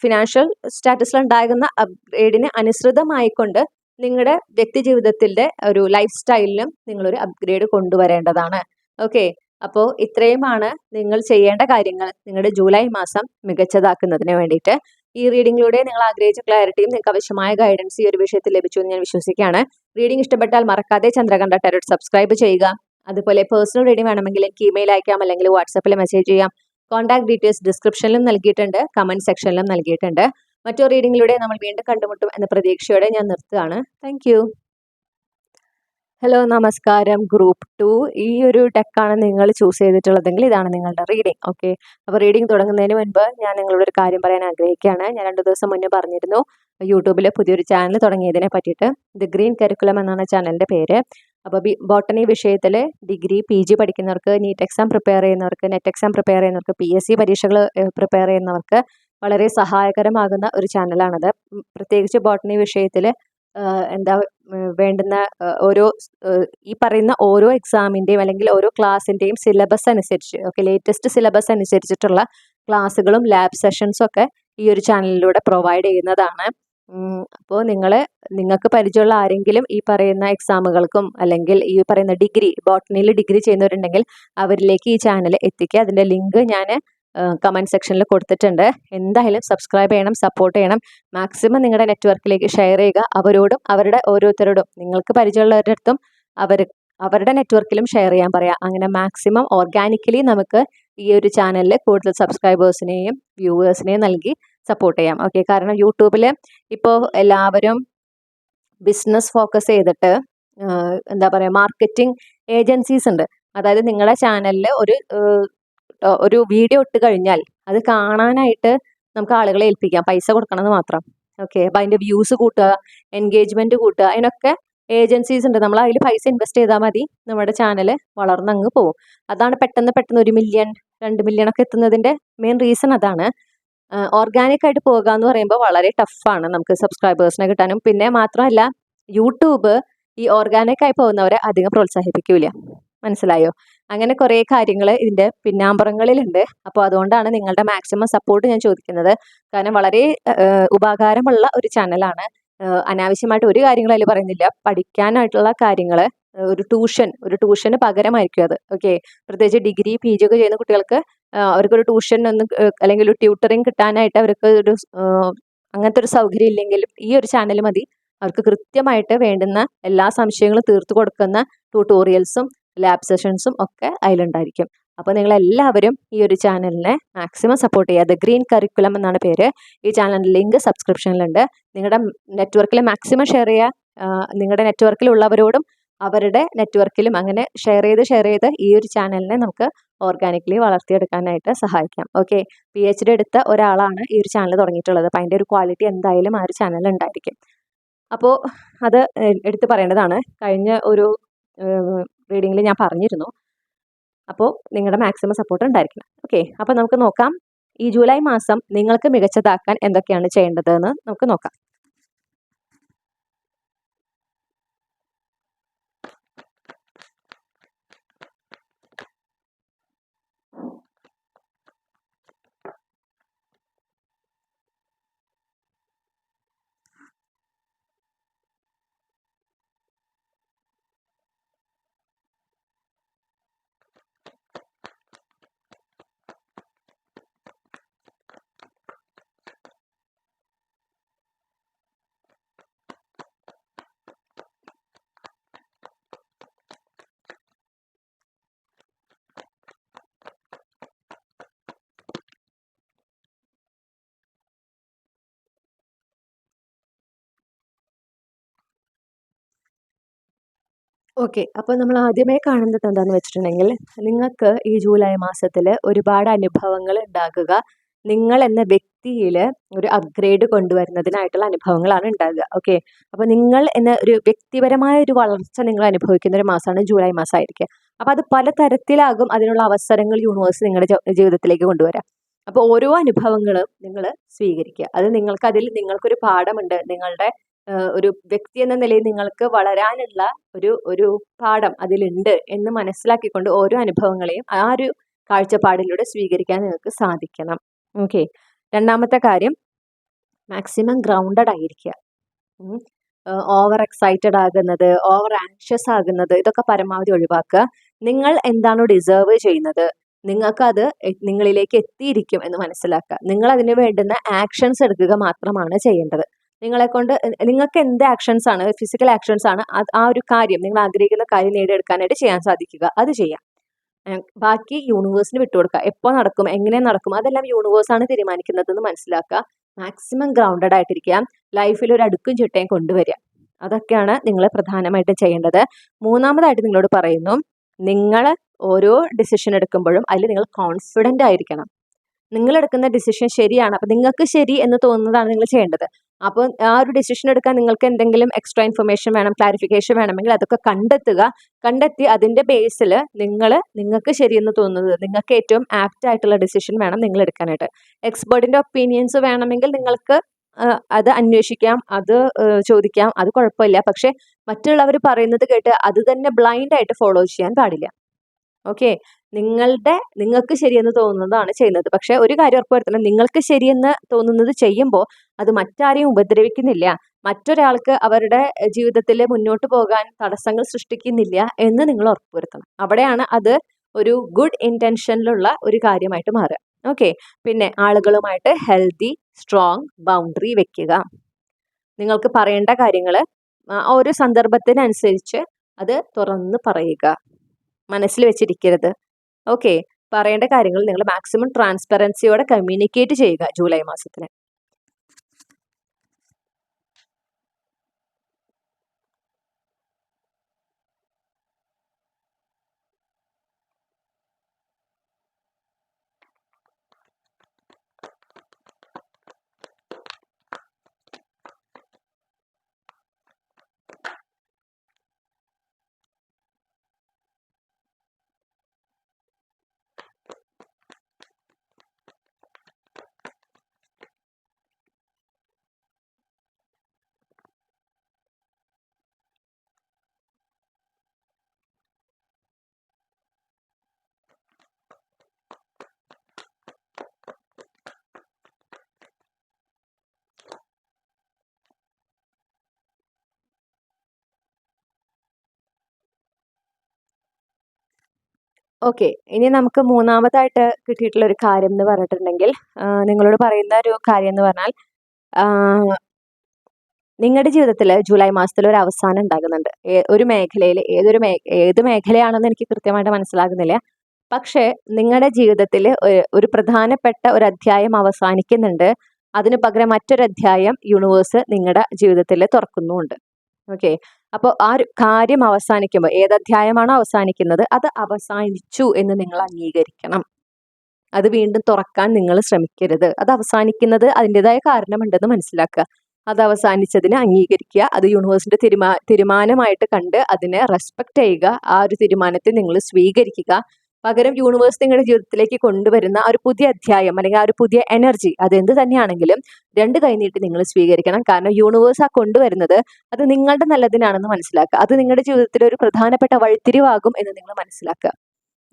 ഫിനാൻഷ്യൽ സ്റ്റാറ്റസിൽ ഉണ്ടാകുന്ന അപ്ഗ്രേഡിന് അനുസൃതമായിക്കൊണ്ട് നിങ്ങളുടെ വ്യക്തി ജീവിതത്തിന്റെ ഒരു ലൈഫ് സ്റ്റൈലിലും നിങ്ങളൊരു അപ്ഗ്രേഡ് കൊണ്ടുവരേണ്ടതാണ്. ഓക്കെ, അപ്പോൾ ഇത്രയുമാണ് നിങ്ങൾ ചെയ്യേണ്ട കാര്യങ്ങൾ നിങ്ങളുടെ ജൂലൈ മാസം മികച്ചതാക്കുന്നതിന് വേണ്ടിയിട്ട്. ഈ റീഡിങ്ങിലൂടെ നിങ്ങൾ ആഗ്രഹിച്ച ക്ലാരിറ്റിയും നിങ്ങൾക്ക് ആവശ്യമായ ഗൈഡൻസ് ഈ ഒരു വിഷയത്തിൽ ലഭിച്ചു എന്ന് ഞാൻ വിശ്വസിക്കുകയാണ്. റീഡിംഗ് ഇഷ്ടപ്പെട്ടാൽ മറക്കാതെ ചന്ദ്രകണ്ഠ ടാരോട്ട് സബ്സ്ക്രൈബ് ചെയ്യുക. അതുപോലെ പേഴ്സണൽ റീഡിംഗ് വേണമെങ്കിൽ എനിക്ക് ഇമെയിൽ അയക്കാം, അല്ലെങ്കിൽ വാട്സാപ്പിൽ മെസ്സേജ് ചെയ്യാം. കോൺടാക്ട് ഡീറ്റെയിൽസ് ഡിസ്ക്രിപ്ഷനിലും നൽകിയിട്ടുണ്ട്, കമന്റ് സെക്ഷനിലും നൽകിയിട്ടുണ്ട്. മറ്റൊരു റീഡിങ്ങിലൂടെ നമ്മൾ വീണ്ടും കണ്ടുമുട്ടും എന്ന പ്രതീക്ഷയോടെ ഞാൻ നിർത്തുകയാണ്. താങ്ക് ഹലോ, നമസ്കാരം. ഗ്രൂപ്പ് 2 ഈ ഒരു ടെക്കാണ് നിങ്ങൾ ചൂസ് ചെയ്തിട്ടുള്ളതെങ്കിൽ ഇതാണ് നിങ്ങളുടെ റീഡിംഗ്. ഓക്കെ, അപ്പോൾ റീഡിംഗ് തുടങ്ങുന്നതിന് മുൻപ് ഞാൻ നിങ്ങളോട് ഒരു കാര്യം പറയാൻ ആഗ്രഹിക്കുകയാണ്. ഞാൻ 2 ദിവസം മുന്നേ പറഞ്ഞിരുന്നു യൂട്യൂബിൽ പുതിയൊരു ചാനൽ തുടങ്ങിയതിനെ പറ്റിയിട്ട്. ദി ഗ്രീൻ കരിക്കുലം എന്നാണ് ചാനലിൻ്റെ പേര്. അപ്പോൾ ബോട്ടണി വിഷയത്തിൽ ഡിഗ്രി PG പഠിക്കുന്നവർക്ക്, നീറ്റ് എക്സാം പ്രിപ്പയർ ചെയ്യുന്നവർക്ക്, നെറ്റ് എക്സാം പ്രിപ്പയർ ചെയ്യുന്നവർക്ക്, PSC പരീക്ഷകൾ പ്രിപ്പയർ ചെയ്യുന്നവർക്ക് വളരെ സഹായകരമാകുന്ന ഒരു ചാനലാണത്. പ്രത്യേകിച്ച് ബോട്ടണി വിഷയത്തിൽ എന്താ വേണ്ടുന്ന ഈ പറയുന്ന ഓരോ എക്സാമിൻ്റെയും അല്ലെങ്കിൽ ഓരോ ക്ലാസ്സിൻ്റെയും സിലബസ് അനുസരിച്ച്, ഓക്കെ, ലേറ്റസ്റ്റ് സിലബസ് അനുസരിച്ചിട്ടുള്ള ക്ലാസ്സുകളും ലാബ് സെഷൻസും ഒക്കെ ഈ ഒരു ചാനലിലൂടെ പ്രൊവൈഡ് ചെയ്യുന്നതാണ്. അപ്പോൾ നിങ്ങൾക്ക് പരിചയമുള്ള ആരെങ്കിലും ഈ പറയുന്ന എക്സാമുകൾക്കും അല്ലെങ്കിൽ ഈ പറയുന്ന ബോട്ടണിയിൽ ഡിഗ്രി ചെയ്യുന്നവരുണ്ടെങ്കിൽ അവരിലേക്ക് ഈ ചാനൽ എത്തിക്കുക. അതിൻ്റെ ലിങ്ക് ഞാൻ കമൻറ്റ് സെക്ഷനിൽ കൊടുത്തിട്ടുണ്ട്. എന്തായാലും സബ്സ്ക്രൈബ് ചെയ്യണം, സപ്പോർട്ട് ചെയ്യണം. മാക്സിമം നിങ്ങളുടെ നെറ്റ്വർക്കിലേക്ക് ഷെയർ ചെയ്യുക. അവരോടും അവരുടെ ഓരോരുത്തരോടും നിങ്ങൾക്ക് പരിചയമുള്ളവരുടെ അടുത്തും അവരുടെ നെറ്റ്വർക്കിലും ഷെയർ ചെയ്യാൻ പറയാം. അങ്ങനെ മാക്സിമം ഓർഗാനിക്കലി നമുക്ക് ഈ ഒരു ചാനലിൽ കൂടുതൽ സബ്സ്ക്രൈബേഴ്സിനെയും വ്യൂവേഴ്സിനെയും നൽകി സപ്പോർട്ട് ചെയ്യാം. ഓക്കെ, കാരണം യൂട്യൂബിൽ ഇപ്പോൾ എല്ലാവരും ബിസിനസ് ഫോക്കസ് ചെയ്തിട്ട് എന്താ പറയുക, മാർക്കറ്റിംഗ് ഏജൻസീസ് ഉണ്ട്. അതായത് നിങ്ങളുടെ ചാനലിൽ ഒരു വീഡിയോ ഇട്ട് കഴിഞ്ഞാൽ അത് കാണാനായിട്ട് നമുക്ക് ആളുകളെ ഏൽപ്പിക്കാം, പൈസ കൊടുക്കണമെന്ന് മാത്രം. ഓക്കെ, അപ്പം അതിൻ്റെ വ്യൂസ് കൂട്ടുക, എൻഗേജ്മെൻറ്റ് കൂട്ടുക, അതിനൊക്കെ ഏജൻസീസ് ഉണ്ട്. നമ്മൾ അതിൽ പൈസ ഇൻവെസ്റ്റ് ചെയ്താൽ മതി, നമ്മുടെ ചാനൽ വളർന്നങ്ങ് പോകും. അതാണ് പെട്ടെന്ന് 1 മില്യൺ 2 മില്യൺ ഒക്കെ എത്തുന്നതിൻ്റെ മെയിൻ റീസൺ അതാണ്. ഓർഗാനിക് ആയിട്ട് പോകുക എന്ന് പറയുമ്പോൾ വളരെ ടഫാണ് നമുക്ക് സബ്സ്ക്രൈബേഴ്സിനെ കിട്ടാനും. പിന്നെ മാത്രമല്ല, യൂട്യൂബ് ഈ ഓർഗാനിക് ആയി പോകുന്നവരെ അധികം പ്രോത്സാഹിപ്പിക്കൂല. മനസ്സിലായോ? അങ്ങനെ കുറേ കാര്യങ്ങൾ ഇതിൻ്റെ പിന്നാമ്പുറങ്ങളിലുണ്ട്. അപ്പോൾ അതുകൊണ്ടാണ് നിങ്ങളുടെ മാക്സിമം സപ്പോർട്ട് ഞാൻ ചോദിക്കുന്നത്. കാരണം വളരെ ഉപകാരമുള്ള ഒരു ചാനലാണ്. അനാവശ്യമായിട്ട് ഒരു കാര്യങ്ങളും അതിൽ പറയുന്നില്ല. പഠിക്കാനായിട്ടുള്ള കാര്യങ്ങൾ, ഒരു ട്യൂഷന് പകരമായിരിക്കും അത്. ഓക്കെ, പ്രത്യേകിച്ച് ഡിഗ്രി PG ഒക്കെ ചെയ്യുന്ന കുട്ടികൾക്ക് അവർക്കൊരു ട്യൂഷൻ അല്ലെങ്കിൽ ഒരു ട്യൂട്ടറിങ് കിട്ടാനായിട്ട് അവർക്ക് അങ്ങനത്തെ ഒരു സൗകര്യം ഇല്ലെങ്കിലും ഈ ഒരു ചാനൽ മതി. അവർക്ക് കൃത്യമായിട്ട് വേണ്ടുന്ന എല്ലാ സംശയങ്ങളും തീർത്തു കൊടുക്കുന്ന ട്യൂട്ടോറിയൽസും ലാബ് സെഷൻസും ഒക്കെ അതിലുണ്ടായിരിക്കും. അപ്പോൾ നിങ്ങളെല്ലാവരും ഈ ഒരു ചാനലിനെ മാക്സിമം സപ്പോർട്ട് ചെയ്യുക. ദ ഗ്രീൻ കരിക്കുലം എന്നാണ് പേര്. ഈ ചാനലിൻ്റെ ലിങ്ക് സബ്സ്ക്രിപ്ഷനിലുണ്ട്. നിങ്ങളുടെ നെറ്റ്വർക്കിൽ മാക്സിമം ഷെയർ ചെയ്യുക. നിങ്ങളുടെ നെറ്റ്വർക്കിലുള്ളവരോടും അവരുടെ നെറ്റ്വർക്കിലും അങ്ങനെ ഷെയർ ചെയ്ത് ഈ ഒരു ചാനലിനെ നമുക്ക് ഓർഗാനിക്കലി വളർത്തിയെടുക്കാനായിട്ട് സഹായിക്കാം. ഓക്കെ, PhD എടുത്ത ഒരാളാണ് ഈ ഒരു ചാനൽ തുടങ്ങിയിട്ടുള്ളത്. അപ്പം അതിൻ്റെ ഒരു ക്വാളിറ്റി എന്തായാലും ആ ഒരു ചാനലിൽ ഉണ്ടായിരിക്കും. അപ്പോൾ അത് എടുത്ത് പറയേണ്ടതാണ്. കഴിഞ്ഞ ഒരു റീഡിങ്ങിൽ ഞാൻ പറഞ്ഞിരുന്നു. അപ്പോൾ നിങ്ങളുടെ മാക്സിമം സപ്പോർട്ട് ഉണ്ടായിരിക്കണം. ഓക്കെ, അപ്പോൾ നമുക്ക് നോക്കാം ഈ ജൂലൈ മാസം നിങ്ങൾക്ക് മികച്ചതാക്കാൻ എന്തൊക്കെയാണ് ചെയ്യേണ്ടതെന്ന് നമുക്ക് നോക്കാം. ഓക്കെ. അപ്പോൾ നമ്മൾ ആദ്യമേ കാണുന്നത് എന്താന്ന് വെച്ചിട്ടുണ്ടെങ്കിൽ, നിങ്ങൾക്ക് ഈ ജൂലൈ മാസത്തില് ഒരുപാട് അനുഭവങ്ങൾ ഉണ്ടാകുക. നിങ്ങൾ എന്ന വ്യക്തിയിൽ ഒരു അപ്ഗ്രേഡ് കൊണ്ടുവരുന്നതിനായിട്ടുള്ള അനുഭവങ്ങളാണ് ഉണ്ടാകുക. ഓക്കെ. അപ്പോൾ നിങ്ങൾ എന്ന ഒരു വ്യക്തിപരമായ ഒരു വളർച്ച നിങ്ങൾ അനുഭവിക്കുന്ന ഒരു മാസമാണ് ജൂലൈ മാസമായിരിക്കുക. അപ്പോൾ അത് പല തരത്തിലാകും അതിനുള്ള അവസരങ്ങൾ യൂണിവേഴ്സ് നിങ്ങളുടെ ജീവിതത്തിലേക്ക് കൊണ്ടുവരാം. അപ്പോൾ ഓരോ അനുഭവങ്ങളും നിങ്ങൾ സ്വീകരിക്കുക. അത് നിങ്ങൾക്കൊരു പാഠമുണ്ട്. നിങ്ങളുടെ ഒരു വ്യക്തി എന്ന നിലയിൽ നിങ്ങൾക്ക് വളരാനുള്ള ഒരു പാഠം അതിലുണ്ട് എന്ന് മനസ്സിലാക്കിക്കൊണ്ട് ഓരോ അനുഭവങ്ങളെയും ആ ഒരു കാഴ്ചപ്പാടിലൂടെ സ്വീകരിക്കാൻ നിങ്ങൾക്ക് സാധിക്കണം. ഓക്കെ. രണ്ടാമത്തെ കാര്യം, മാക്സിമം ഗ്രൗണ്ടഡ് ആയിരിക്കുക. ഓവർ എക്സൈറ്റഡ് ആകുന്നത്, ഓവർ ആങ്ഷ്യസ് ആകുന്നത്, ഇതൊക്കെ പരമാവധി ഒഴിവാക്കുക. നിങ്ങൾ എന്താണോ ഡിസേർവ് ചെയ്യുന്നത്, നിങ്ങൾക്കത് നിങ്ങളിലേക്ക് എത്തിയിരിക്കും എന്ന് മനസ്സിലാക്കുക. നിങ്ങൾ അതിന് വേണ്ടുന്ന ആക്ഷൻസ് എടുക്കുക മാത്രമാണ് ചെയ്യേണ്ടത്. നിങ്ങൾക്ക് എന്ത് ആക്ഷൻസ് ആണ്, ഫിസിക്കൽ ആക്ഷൻസ് ആണ് ആ ഒരു കാര്യം, നിങ്ങൾ ആഗ്രഹിക്കുന്ന കാര്യം നേടിയെടുക്കാനായിട്ട് ചെയ്യാൻ സാധിക്കുക, അത് ചെയ്യാം. ബാക്കി യൂണിവേഴ്സിന് വിട്ടുകൊടുക്കുക. എപ്പോൾ നടക്കും, എങ്ങനെ നടക്കും, അതെല്ലാം യൂണിവേഴ്സാണ് തീരുമാനിക്കുന്നതെന്ന് മനസ്സിലാക്കുക. മാക്സിമം ഗ്രൗണ്ടഡ് ആയിട്ടിരിക്കുക. ലൈഫിൽ ഒരു അടുക്കും ചിട്ടയും കൊണ്ടുവരിക. അതൊക്കെയാണ് നിങ്ങൾ പ്രധാനമായിട്ടും ചെയ്യേണ്ടത്. മൂന്നാമതായിട്ട് നിങ്ങളോട് പറയുന്നു, നിങ്ങൾ ഓരോ ഡിസിഷൻ എടുക്കുമ്പോഴും അതിൽ നിങ്ങൾ കോൺഫിഡൻ്റ് ആയിരിക്കണം. നിങ്ങൾ എടുക്കുന്ന ഡിസിഷൻ ശരിയാണ്, അപ്പം നിങ്ങൾക്ക് ശരി എന്ന് തോന്നുന്നതാണ് നിങ്ങൾ ചെയ്യേണ്ടത്. അപ്പോൾ ആ ഒരു ഡിസിഷൻ എടുക്കാൻ നിങ്ങൾക്ക് എന്തെങ്കിലും എക്സ്ട്രാ ഇൻഫർമേഷൻ വേണം, ക്ലാരിഫിക്കേഷൻ വേണമെങ്കിൽ അതൊക്കെ കണ്ടെത്തി അതിൻ്റെ ബേസിൽ നിങ്ങൾക്ക് ശരിയെന്ന് തോന്നുന്നത്, നിങ്ങൾക്ക് ഏറ്റവും ആപ്റ്റ് ആയിട്ടുള്ള ഡിസിഷൻ വേണം നിങ്ങൾ എടുക്കാനായിട്ട്. എക്സ്പേർട്ടിൻ്റെ ഒപ്പീനിയൻസ് വേണമെങ്കിൽ നിങ്ങൾക്ക് അത് അന്വേഷിക്കാം, അത് ചോദിക്കാം, അത് കുഴപ്പമില്ല. പക്ഷേ മറ്റുള്ളവർ പറയുന്നത് കേട്ട് അത് തന്നെ ബ്ലൈൻഡ് ആയിട്ട് ഫോളോ ചെയ്യാൻ പാടില്ല. ഓക്കെ. നിങ്ങൾക്ക് ശരിയെന്ന് തോന്നുന്നതാണ് ചെയ്യുന്നത്. പക്ഷെ ഒരു കാര്യം ഉറപ്പുവരുത്തണം, നിങ്ങൾക്ക് ശരിയെന്ന് തോന്നുന്നത് ചെയ്യുമ്പോൾ അത് മറ്റാരെയും ഉപദ്രവിക്കുന്നില്ല, മറ്റൊരാൾക്ക് അവരുടെ ജീവിതത്തിൽ മുന്നോട്ട് പോകാൻ തടസ്സങ്ങൾ സൃഷ്ടിക്കുന്നില്ല എന്ന് നിങ്ങൾ ഉറപ്പുവരുത്തണം. അവിടെയാണ് അത് ഒരു ഗുഡ് ഇന്റൻഷനിലുള്ള ഒരു കാര്യമായിട്ട് മാറുക. ഓക്കെ. പിന്നെ ആളുകളുമായിട്ട് ഹെൽത്തി സ്ട്രോങ് ബൗണ്ടറി വെക്കുക. നിങ്ങൾക്ക് പറയേണ്ട കാര്യങ്ങൾ ഓരോ സന്ദർഭത്തിനനുസരിച്ച് അത് തുറന്ന് പറയുക, മനസ്സിൽ വെച്ചിരിക്കരുത്. ഓക്കെ. പറയേണ്ട കാര്യങ്ങൾ നിങ്ങൾ മാക്സിമം ട്രാൻസ്പെറൻസിയോടെ കമ്മ്യൂണിക്കേറ്റ് ചെയ്യുക ജൂലൈ മാസത്തിൽ. ഓക്കെ. ഇനി നമുക്ക് മൂന്നാമതായിട്ട് കിട്ടിയിട്ടുള്ള ഒരു കാര്യം എന്ന് പറഞ്ഞിട്ടുണ്ടെങ്കിൽ, നിങ്ങളോട് പറയുന്ന ഒരു കാര്യം എന്ന് പറഞ്ഞാൽ, നിങ്ങളുടെ ജീവിതത്തിൽ ജൂലൈ മാസത്തിൽ ഒരു അവസാനം ഉണ്ടാകുന്നുണ്ട്. ഒരു മേഖലയിൽ ഏത് മേഖലയാണെന്ന് എനിക്ക് കൃത്യമായിട്ട് മനസ്സിലാകുന്നില്ല. പക്ഷേ നിങ്ങളുടെ ജീവിതത്തിൽ ഒരു പ്രധാനപ്പെട്ട ഒരു അധ്യായം അവസാനിക്കുന്നുണ്ട്. അതിന് പകരം മറ്റൊരു അധ്യായം യൂണിവേഴ്സ് നിങ്ങളുടെ ജീവിതത്തിൽ തുറക്കുന്നുമുണ്ട്. ഓക്കെ. അപ്പോൾ ആ ഒരു കാര്യം അവസാനിക്കുമ്പോൾ, ഏത് അധ്യായമാണോ അവസാനിക്കുന്നത് അത് അവസാനിച്ചു എന്ന് നിങ്ങൾ അംഗീകരിക്കണം. അത് വീണ്ടും തുറക്കാൻ നിങ്ങൾ ശ്രമിക്കരുത്. അത് അവസാനിക്കുന്നത് അതിൻ്റെതായ കാരണമുണ്ടെന്ന് മനസ്സിലാക്കുക. അത് അവസാനിച്ചതിനെ അംഗീകരിക്കുക. അത് യൂണിവേഴ്സിന്റെ തീരുമാനമായിട്ട് കണ്ട് അതിനെ റെസ്പെക്ട് ചെയ്യുക. ആ ഒരു തീരുമാനത്തെ നിങ്ങൾ സ്വീകരിക്കുക. പകരം യൂണിവേഴ്സ് നിങ്ങളുടെ ജീവിതത്തിലേക്ക് കൊണ്ടുവരുന്ന ആ ഒരു പുതിയ അധ്യായം അല്ലെങ്കിൽ ആ ഒരു പുതിയ എനർജി, അതെന്ത് തന്നെയാണെങ്കിലും 2 കൈ നീട്ടി നിങ്ങൾ സ്വീകരിക്കണം. കാരണം യൂണിവേഴ്സ് ആ കൊണ്ടുവരുന്നത് അത് നിങ്ങളുടെ നല്ലതിനാണെന്ന് മനസ്സിലാക്കുക. അത് നിങ്ങളുടെ ജീവിതത്തിൽ ഒരു പ്രധാനപ്പെട്ട വഴിത്തിരിവാകും എന്ന് നിങ്ങൾ മനസ്സിലാക്കുക.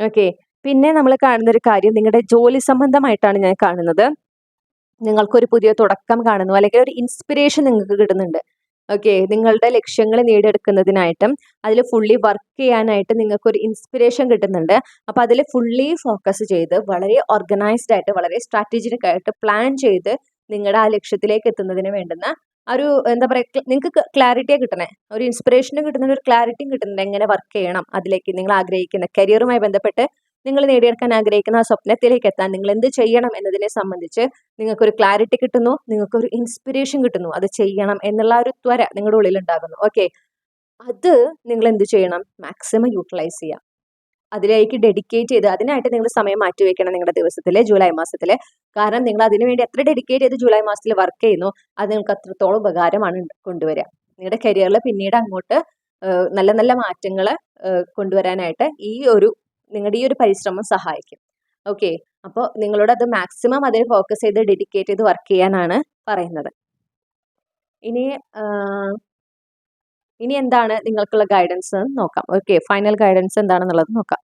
ഓക്കെ. പിന്നെ നമ്മൾ കാണുന്ന ഒരു കാര്യം, നിങ്ങളുടെ ജോലി സംബന്ധമായിട്ടാണ് ഞാൻ കാണുന്നത്. നിങ്ങൾക്കൊരു പുതിയ തുടക്കം കാണുന്നു, അല്ലെങ്കിൽ ഒരു ഇൻസ്പിറേഷൻ നിങ്ങൾക്ക് കിട്ടുന്നുണ്ട്. ഓക്കെ. നിങ്ങളുടെ ലക്ഷ്യങ്ങൾ നേടിയെടുക്കുന്നതിനായിട്ടും അതിൽ ഫുള്ളി വർക്ക് ചെയ്യാനായിട്ട് നിങ്ങൾക്കൊരു ഇൻസ്പിറേഷൻ കിട്ടുന്നുണ്ട്. അപ്പോൾ അതിൽ ഫുള്ളി ഫോക്കസ് ചെയ്ത് വളരെ ഓർഗനൈസ്ഡ് ആയിട്ട് വളരെ സ്ട്രാറ്റജിക് ആയിട്ട് പ്ലാൻ ചെയ്ത് നിങ്ങളുടെ ആ ലക്ഷ്യത്തിലേക്ക് എത്തുന്നതിന് വേണ്ടുന്ന ഒരു എന്താ പറയുക, നിങ്ങൾക്ക് ക്ലാരിറ്റിയെ കിട്ടണേ, ഒരു ഇൻസ്പിറേഷനും കിട്ടുന്നുണ്ട്, ഒരു ക്ലാരിറ്റിയും കിട്ടുന്നുണ്ട് എങ്ങനെ വർക്ക് ചെയ്യണം, അതിലേക്ക് നിങ്ങൾ ആഗ്രഹിക്കുന്ന കരിയറുമായി ബന്ധപ്പെട്ട് നിങ്ങൾ നേടിയെടുക്കാൻ ആഗ്രഹിക്കുന്ന ആ സ്വപ്നത്തിലേക്ക് എത്താൻ നിങ്ങൾ എന്ത് ചെയ്യണം എന്നതിനെ സംബന്ധിച്ച് നിങ്ങൾക്കൊരു ക്ലാരിറ്റി കിട്ടുന്നു, നിങ്ങൾക്കൊരു ഇൻസ്പിറേഷൻ കിട്ടുന്നു, അത് ചെയ്യണം എന്നുള്ള ഒരു ത്വര നിങ്ങളുടെ ഉള്ളിൽ ഉണ്ടാകുന്നു. ഓക്കെ. അത് നിങ്ങൾ എന്ത് ചെയ്യണം, മാക്സിമം യൂട്ടിലൈസ് ചെയ്യാം. അതിലേക്ക് ഡെഡിക്കേറ്റ് ചെയ്ത് അതിനായിട്ട് നിങ്ങൾ സമയം മാറ്റി വെക്കണം നിങ്ങളുടെ ദിവസത്തിലെ ജൂലൈ മാസത്തിലെ. കാരണം നിങ്ങൾ അതിനുവേണ്ടി എത്ര ഡെഡിക്കേറ്റ് ചെയ്ത് ജൂലൈ മാസത്തിൽ വർക്ക് ചെയ്യുന്നു അത് നിങ്ങൾക്ക് അത്രത്തോളം ഉപകാരമാണ് കൊണ്ടുവരിക. നിങ്ങളുടെ കരിയറിൽ പിന്നീട് അങ്ങോട്ട് നല്ല നല്ല മാറ്റങ്ങൾ കൊണ്ടുവരാനായിട്ട് നിങ്ങളുടെ ഈ ഒരു പരിശ്രമം സഹായിക്കും. ഓക്കെ, അപ്പോൾ നിങ്ങളോട് അത് മാക്സിമം അതിൽ ഫോക്കസ് ചെയ്ത് ഡെഡിക്കേറ്റ് ചെയ്ത് വർക്ക് ചെയ്യാനാണ് പറയുന്നത്. ഇനി എന്താണ് നിങ്ങൾക്കുള്ള ഗൈഡൻസ് നോക്കാം. ഓക്കെ, ഫൈനൽ ഗൈഡൻസ് എന്താണെന്നുള്ളത് നോക്കാം.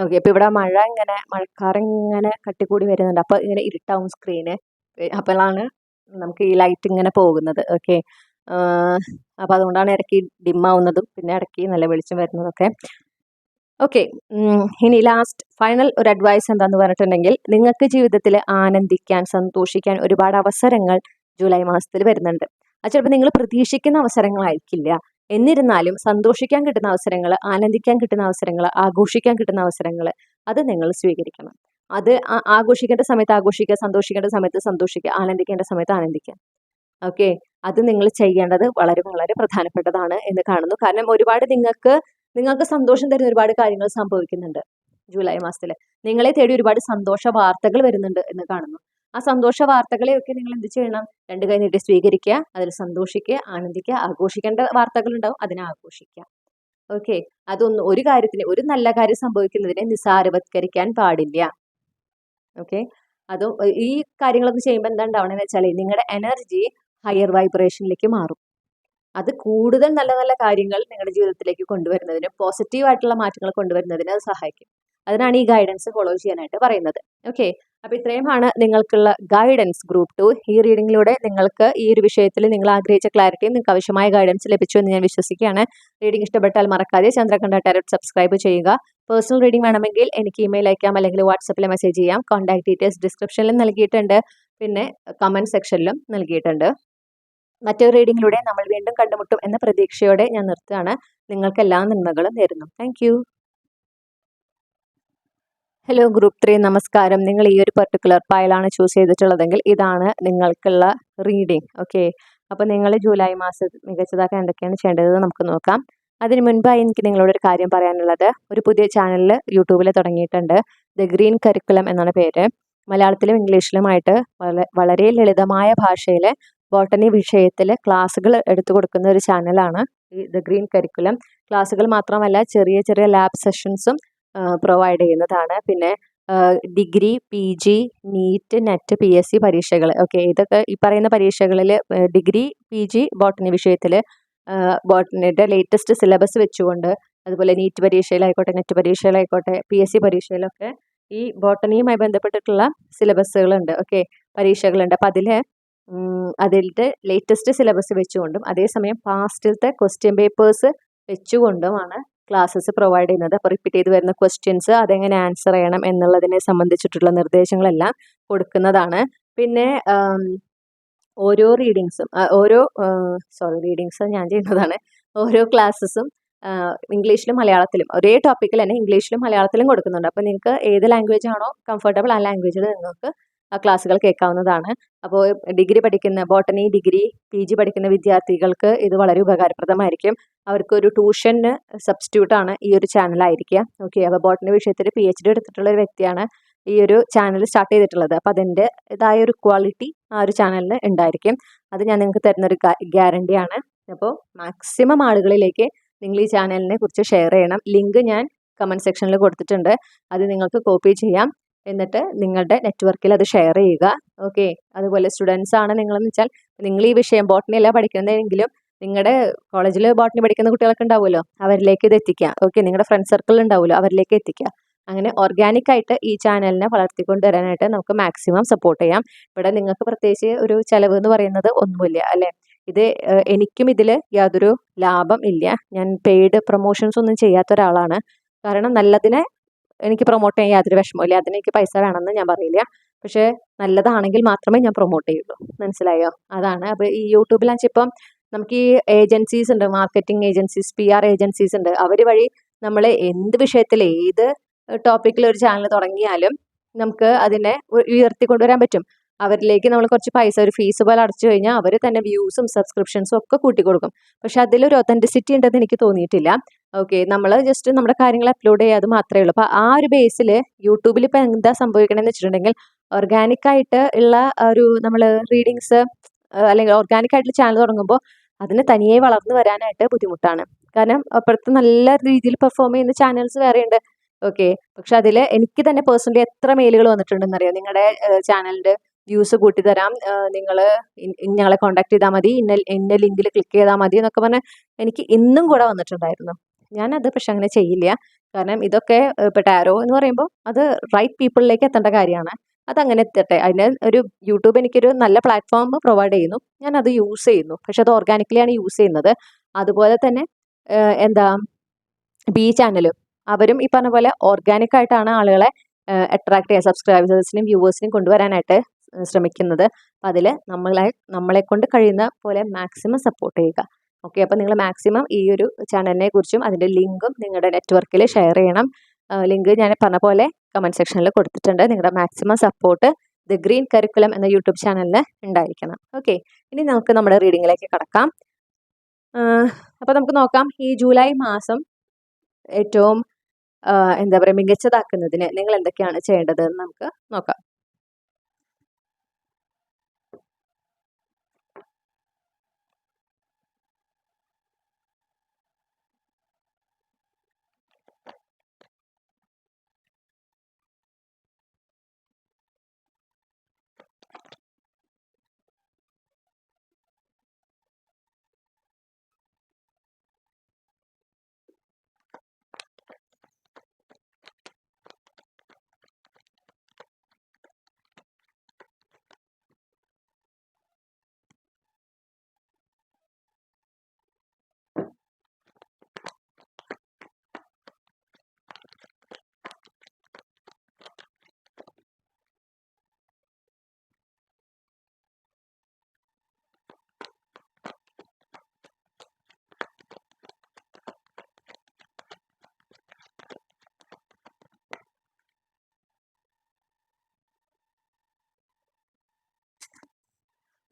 ഓക്കെ, അപ്പോൾ ഇവിടെ മഴക്കാർ ഇങ്ങനെ കട്ടിക്കൂടി വരുന്നുണ്ട്. അപ്പോൾ ഇങ്ങനെ ഇരുട്ടാവും സ്ക്രീന്. അപ്പോഴാണ് നമുക്ക് ഈ ലൈറ്റ് ഇങ്ങനെ പോകുന്നത്. ഓക്കെ, അപ്പോൾ അതുകൊണ്ടാണ് ഇടയ്ക്ക് ഡിമ്മാവുന്നതും പിന്നെ ഇടയ്ക്ക് നല്ല വെളിച്ചം വരുന്നതൊക്കെ. ഓക്കെ, ഇനി ലാസ്റ്റ് ഫൈനൽ ഒരു അഡ്വൈസ് എന്താന്ന് പറഞ്ഞിട്ടുണ്ടെങ്കിൽ, നിങ്ങൾക്ക് ജീവിതത്തിൽ ആനന്ദിക്കാൻ സന്തോഷിക്കാൻ ഒരുപാട് അവസരങ്ങൾ ജൂലൈ മാസത്തിൽ വരുന്നുണ്ട്. അത് ചിലപ്പോൾ നിങ്ങൾ പ്രതീക്ഷിക്കുന്ന അവസരങ്ങളായിരിക്കില്ല. എന്നിരുന്നാലും സന്തോഷിക്കാൻ കിട്ടുന്ന അവസരങ്ങൾ, ആനന്ദിക്കാൻ കിട്ടുന്ന അവസരങ്ങൾ, ആഘോഷിക്കാൻ കിട്ടുന്ന അവസരങ്ങൾ അത് നിങ്ങൾ സ്വീകരിക്കണം. അത് ആഘോഷിക്കേണ്ട സമയത്ത് ആഘോഷിക്കുക, സന്തോഷിക്കേണ്ട സമയത്ത് സന്തോഷിക്കുക, ആനന്ദിക്കേണ്ട സമയത്ത് ആനന്ദിക്കുക. ഓക്കെ, അത് നിങ്ങൾ ചെയ്യേണ്ടത് വളരെ വളരെ പ്രധാനപ്പെട്ടതാണ് എന്ന് കാണുന്നു. കാരണം ഒരുപാട് നിങ്ങൾക്ക് സന്തോഷം തരുന്ന ഒരുപാട് കാര്യങ്ങൾ സംഭവിക്കുന്നുണ്ട് ജൂലൈ മാസത്തിൽ. നിങ്ങളെ തേടി ഒരുപാട് സന്തോഷ വാർത്തകൾ വരുന്നുണ്ട് എന്ന് കാണുന്നു. ആ സന്തോഷ വാർത്തകളെയൊക്കെ നിങ്ങൾ എന്ത് ചെയ്യണം, രണ്ട് കൈ നീട്ടി സ്വീകരിക്കുക, അതിൽ സന്തോഷിക്കുക, ആനന്ദിക്കുക. ആഘോഷിക്കേണ്ട വാർത്തകൾ ഉണ്ടാവും, അതിനെ ആഘോഷിക്കുക. ഓക്കെ, ഒരു കാര്യത്തിന്, ഒരു നല്ല കാര്യം സംഭവിക്കുന്നതിനെ നിസാരവത്കരിക്കാൻ പാടില്ല. ഓക്കെ, അതും ഈ കാര്യങ്ങളൊക്കെ ചെയ്യുമ്പോൾ എന്താ ഉണ്ടാവണമെന്ന് വെച്ചാൽ നിങ്ങളുടെ എനർജി ഹയർ വൈബ്രേഷനിലേക്ക് മാറും. അത് കൂടുതൽ നല്ല നല്ല കാര്യങ്ങൾ നിങ്ങളുടെ ജീവിതത്തിലേക്ക് കൊണ്ടുവരുന്നതിന്, പോസിറ്റീവായിട്ടുള്ള മാറ്റങ്ങൾ കൊണ്ടുവരുന്നതിന് അത് സഹായിക്കും. അതിനാണ് ഈ ഗൈഡൻസ് ഫോളോ ചെയ്യാനായിട്ട് പറയുന്നത്. ഓക്കെ, അപ്പോൾ ഇത്രയുമാണ് നിങ്ങൾക്കുള്ള ഗൈഡൻസ് ഗ്രൂപ്പ് 2. ഈ റീഡിങ്ങിലൂടെ നിങ്ങൾക്ക് ഈ ഒരു വിഷയത്തിൽ നിങ്ങൾ ആഗ്രഹിച്ച ക്ലാരിറ്റിയും നിങ്ങൾക്ക് ആവശ്യമായ ഗൈഡൻസ് ലഭിച്ചു എന്ന് ഞാൻ വിശ്വസിക്കുകയാണ്. റീഡിംഗ് ഇഷ്ടപ്പെട്ടാൽ മറക്കാതെ ചന്ദ്രകണ്ഠ ടാരോട്ട് സബ്സ്ക്രൈബ് ചെയ്യുക. പേഴ്സണൽ റീഡിംഗ് വേണമെങ്കിൽ എനിക്ക് ഇമെയിൽ അയക്കാം, അല്ലെങ്കിൽ വാട്സപ്പിൽ മെസ്സേജ് ചെയ്യാം. കോൺടാക്ട് ഡീറ്റെയിൽസ് ഡിസ്ക്രിപ്ഷനിലും നൽകിയിട്ടുണ്ട്, പിന്നെ കമൻറ്റ് സെക്ഷനിലും നൽകിയിട്ടുണ്ട്. മറ്റൊരു റീഡിങ്ങിലൂടെ നമ്മൾ വീണ്ടും കണ്ടുമുട്ടും എന്ന പ്രതീക്ഷയോടെ ഞാൻ നിർത്തുകയാണ്. നിങ്ങൾക്ക് എല്ലാ നന്മകളും നേരുന്നു. Thank you. ഹലോ ഗ്രൂപ്പ് 3, നമസ്കാരം. നിങ്ങൾ ഈ ഒരു പെർട്ടിക്കുലർ ഫയലാണ് ചൂസ് ചെയ്തിട്ടുള്ളതെങ്കിൽ ഇതാണ് നിങ്ങൾക്കുള്ള റീഡിംഗ്. ഓക്കെ, അപ്പോൾ നിങ്ങൾ ജൂലൈ മാസം മികച്ചതാക്കാൻ എന്തൊക്കെയാണ് ചെയ്യേണ്ടത് നമുക്ക് നോക്കാം. അതിന് മുൻപായി എനിക്ക് നിങ്ങളോട് ഒരു കാര്യം പറയാനുള്ളത്, ഒരു പുതിയ ചാനൽ യൂട്യൂബിൽ തുടങ്ങിയിട്ടുണ്ട്. ദ ഗ്രീൻ കരിക്കുലം എന്നാണ് പേര്. മലയാളത്തിലും ഇംഗ്ലീഷിലുമായിട്ട് വളരെ ലളിതമായ ഭാഷയിൽ ബോട്ടണി വിഷയത്തിൽ ക്ലാസ്സുകൾ എടുത്തു കൊടുക്കുന്ന ഒരു ചാനലാണ് ഈ ദ ഗ്രീൻ കരിക്കുലം. ക്ലാസ്സുകൾ മാത്രമല്ല, ചെറിയ ചെറിയ ലാബ് സെഷൻസും പ്രൊവൈഡ് ചെയ്യുന്നതാണ്. പിന്നെ degree, PG, NEET, net, PSC പരീക്ഷകൾ. ഓക്കെ, ഇതൊക്കെ ഈ പറയുന്ന പരീക്ഷകളിൽ ഡിഗ്രി, PG ബോട്ടണി വിഷയത്തിൽ ബോട്ടണിയുടെ ലേറ്റസ്റ്റ് സിലബസ് വെച്ചുകൊണ്ട്, അതുപോലെ നീറ്റ് പരീക്ഷയിലായിക്കോട്ടെ, നെറ്റ് പരീക്ഷയിലായിക്കോട്ടെ, PSC പരീക്ഷയിലൊക്കെ ഈ ബോട്ടണിയുമായി ബന്ധപ്പെട്ടിട്ടുള്ള സിലബസുകളുണ്ട്. ഓക്കെ, പരീക്ഷകളുണ്ട്. അപ്പം അതിൻ്റെ ലേറ്റസ്റ്റ് സിലബസ് വെച്ചുകൊണ്ടും അതേസമയം പാസ്റ്റിലത്തെ ക്വസ്റ്റ്യൻ പേപ്പേഴ്സ് വെച്ചുകൊണ്ടുമാണ് ക്ലാസ്സസ് പ്രൊവൈഡ് ചെയ്യുന്നത്. അപ്പോൾ റിപ്പീറ്റ് ചെയ്ത് വരുന്ന ക്വസ്റ്റ്യൻസ് അതെങ്ങനെ ആൻസർ ചെയ്യണം എന്നുള്ളതിനെ സംബന്ധിച്ചിട്ടുള്ള നിർദ്ദേശങ്ങളെല്ലാം കൊടുക്കുന്നതാണ്. പിന്നെ ഓരോ റീഡിങ്സും റീഡിങ്സ് ഞാൻ ചെയ്യുന്നതാണ്. ഓരോ ക്ലാസ്സസും ഇംഗ്ലീഷിലും മലയാളത്തിലും ഒരേ ടോപ്പിക്കിൽ തന്നെ ഇംഗ്ലീഷിലും മലയാളത്തിലും കൊടുക്കുന്നുണ്ട്. അപ്പോൾ നിങ്ങൾക്ക് ഏത് ലാംഗ്വേജ് ആണോ കംഫർട്ടബിൾ ആ ലാംഗ്വേജിൽ നിങ്ങൾക്ക് ആ ക്ലാസ്സുകൾ കേൾക്കാവുന്നതാണ്. അപ്പോൾ ഡിഗ്രി പഠിക്കുന്ന ബോട്ടണി ഡിഗ്രി PG പഠിക്കുന്ന വിദ്യാർത്ഥികൾക്ക് ഇത് വളരെ ഉപകാരപ്രദമായിരിക്കും. അവർക്കൊരു ട്യൂഷന് സബ്സ്റ്റിറ്റ്യൂട്ടാണ് ഈ ഒരു ചാനലായിരിക്കുക. ഓക്കെ, അപ്പോൾ ബോട്ടണി വിഷയത്തിൽ PhD എടുത്തിട്ടുള്ള ഒരു വ്യക്തിയാണ് ഈ ഒരു ചാനൽ സ്റ്റാർട്ട് ചെയ്തിട്ടുള്ളത്. അപ്പോൾ അതിൻ്റെതായ ഒരു ക്വാളിറ്റി ആ ഒരു ചാനലിന് ഉണ്ടായിരിക്കും. അത് ഞാൻ നിങ്ങൾക്ക് തരുന്നൊരു ഗ്യാരണ്ടിയാണ്. അപ്പോൾ മാക്സിമം ആളുകളിലേക്ക് നിങ്ങൾ ഈ ചാനലിനെ കുറിച്ച് ഷെയർ ചെയ്യണം. ലിങ്ക് ഞാൻ കമൻറ്റ് സെക്ഷനിൽ കൊടുത്തിട്ടുണ്ട്, അത് നിങ്ങൾക്ക് കോപ്പി ചെയ്യാം. എന്നിട്ട് നിങ്ങളുടെ നെറ്റ്വർക്കിൽ അത് ഷെയർ ചെയ്യുക. ഓക്കെ, അതുപോലെ സ്റ്റുഡൻസ് ആണ് നിങ്ങളെന്ന് വെച്ചാൽ നിങ്ങൾ ഈ വിഷയം ബോട്ടണി അല്ല പഠിക്കുന്നതെങ്കിലും നിങ്ങളുടെ കോളേജിൽ ബോട്ടണി പഠിക്കുന്ന കുട്ടികളൊക്കെ ഉണ്ടാവുമല്ലോ, അവരിലേക്ക് ഇത് എത്തിക്കുക. ഓക്കെ, നിങ്ങളുടെ ഫ്രണ്ട് സർക്കിൾ ഉണ്ടാവുമല്ലോ, അവരിലേക്ക് എത്തിക്കുക. അങ്ങനെ ഓർഗാനിക് ആയിട്ട് ഈ ചാനലിനെ വളർത്തിക്കൊണ്ടുവരാനായിട്ട് നമുക്ക് മാക്സിമം സപ്പോർട്ട് ചെയ്യാം. ഇവിടെ നിങ്ങൾക്ക് പ്രത്യേകിച്ച് ഒരു ചിലവ് എന്ന് പറയുന്നത് ഒന്നുമില്ല അല്ലേ. ഇത് എനിക്കും ഇതിൽ യാതൊരു ലാഭം ഇല്ല. ഞാൻ പെയ്ഡ് പ്രൊമോഷൻസ് ഒന്നും ചെയ്യാത്ത ഒരാളാണ്. കാരണം നല്ലതിനെ എനിക്ക് പ്രൊമോട്ട് ചെയ്യാൻ യാതൊരു വിഷമമില്ല. അതിന് എനിക്ക് പൈസ വേണമെന്ന് ഞാൻ പറയില്ല. പക്ഷേ നല്ലതാണെങ്കിൽ മാത്രമേ ഞാൻ പ്രൊമോട്ട് ചെയ്യുള്ളൂ. മനസ്സിലായോ? അതാണ്. അപ്പോൾ ഈ യൂട്യൂബിലാണെന്ന് ഇപ്പം നമുക്ക് ഈ ഏജൻസീസ് ഉണ്ട്, മാർക്കറ്റിംഗ് ഏജൻസീസ്, PR ഏജൻസീസ് ഉണ്ട്. അവർ വഴി നമ്മൾ എന്ത് വിഷയത്തിൽ ഏത് ടോപ്പിക്കിൽ ഒരു ചാനൽ തുടങ്ങിയാലും നമുക്ക് അതിനെ ഉയർത്തിക്കൊണ്ടുവരാൻ പറ്റും. അവരിലേക്ക് നമ്മൾ കുറച്ച് പൈസ ഒരു ഫീസ് പോലെ അടച്ചു കഴിഞ്ഞാൽ അവർ തന്നെ വ്യൂസും സബ്സ്ക്രിപ്ഷൻസും ഒക്കെ കൂട്ടിക്കൊടുക്കും. പക്ഷെ അതിലൊരു ഒതൻറ്റിസിറ്റി ഉണ്ടെന്ന് എനിക്ക് തോന്നിയിട്ടില്ല. ഓക്കെ, നമ്മൾ ജസ്റ്റ് നമ്മുടെ കാര്യങ്ങൾ അപ്ലോഡ് ചെയ്യുക, അത് മാത്രമേ ഉള്ളൂ. അപ്പോൾ ആ ഒരു ബേസിൽ യൂട്യൂബിൽ ഇപ്പോൾ എന്താ സംഭവിക്കണമെന്ന് വെച്ചിട്ടുണ്ടെങ്കിൽ ഓർഗാനിക്കായിട്ട് ഉള്ള ഒരു നമ്മൾ റീഡിങ്സ് അല്ലെങ്കിൽ ഓർഗാനിക് ആയിട്ടുള്ള ചാനൽ തുടങ്ങുമ്പോൾ അതിന് തനിയെ വളർന്നു വരാനായിട്ട് ബുദ്ധിമുട്ടാണ്. കാരണം അപ്പുറത്ത് നല്ല രീതിയിൽ പെർഫോം ചെയ്യുന്ന ചാനൽസ് വേറെയുണ്ട്. ഓക്കെ, പക്ഷെ അതിൽ എനിക്ക് തന്നെ പേഴ്സണലി എത്ര മെയിലുകൾ വന്നിട്ടുണ്ടെന്ന് അറിയാം. നിങ്ങളുടെ ചാനലിൻ്റെ വ്യൂസ് കൂട്ടിത്തരാം, നിങ്ങൾ ഞങ്ങളെ കോൺടാക്ട് ചെയ്താൽ മതി, ഇന്ന ലിങ്കിൽ ക്ലിക്ക് ചെയ്താൽ മതി എന്നൊക്കെ പറഞ്ഞാൽ എനിക്ക് ഇന്നും കൂടെ വന്നിട്ടുണ്ടായിരുന്നു. ഞാനത് പക്ഷെ അങ്ങനെ ചെയ്യില്ല. കാരണം ഇതൊക്കെ ഇപ്പോൾ ടാരോ എന്ന് പറയുമ്പോൾ അത് റൈറ്റ് പീപ്പിളിലേക്ക് എത്തേണ്ട കാര്യമാണ്. അതങ്ങനെ എത്തട്ടെ. അതിന് ഒരു യൂട്യൂബ് എനിക്കൊരു നല്ല പ്ലാറ്റ്ഫോം പ്രൊവൈഡ് ചെയ്യുന്നു, ഞാൻ അത് യൂസ് ചെയ്യുന്നു. പക്ഷെ അത് ഓർഗാനിക്കലിയാണ് യൂസ് ചെയ്യുന്നത്. അതുപോലെ തന്നെ എന്താ ചാനലും അവരും ഈ പറഞ്ഞ പോലെ ഓർഗാനിക് ആയിട്ടാണ് ആളുകളെ അട്രാക്ട് ചെയ്യുക, സബ്സ്ക്രൈബേഴ്സിനെയും വ്യൂവേഴ്സിനെയും കൊണ്ടുവരാനായിട്ട് ശ്രമിക്കുന്നത്. അപ്പം അതിൽ നമ്മളെ കൊണ്ട് കഴിയുന്ന പോലെ മാക്സിമം സപ്പോർട്ട് ചെയ്യുക. ഓക്കെ, അപ്പം നിങ്ങൾ മാക്സിമം ഈ ഒരു ചാനലിനെ കുറിച്ചും അതിൻ്റെ ലിങ്കും നിങ്ങളുടെ നെറ്റ്വർക്കിൽ ഷെയർ ചെയ്യണം. ലിങ്ക് ഞാൻ പറഞ്ഞ പോലെ കമൻറ്റ് സെക്ഷനിൽ കൊടുത്തിട്ടുണ്ട്. നിങ്ങളുടെ maximum support the green curriculum എന്ന യൂട്യൂബ് ചാനലിന് ഉണ്ടായിരിക്കണം. ഓക്കെ, ഇനി നമുക്ക് നമ്മുടെ റീഡിങ്ങിലേക്ക് കടക്കാം. അപ്പോൾ നമുക്ക് നോക്കാം, ഈ ജൂലൈ മാസം ഏറ്റവും എന്താ പറയുക മികച്ചതാക്കുന്നതിന് നിങ്ങൾ എന്തൊക്കെയാണ് ചെയ്യേണ്ടത് എന്ന് നമുക്ക് നോക്കാം.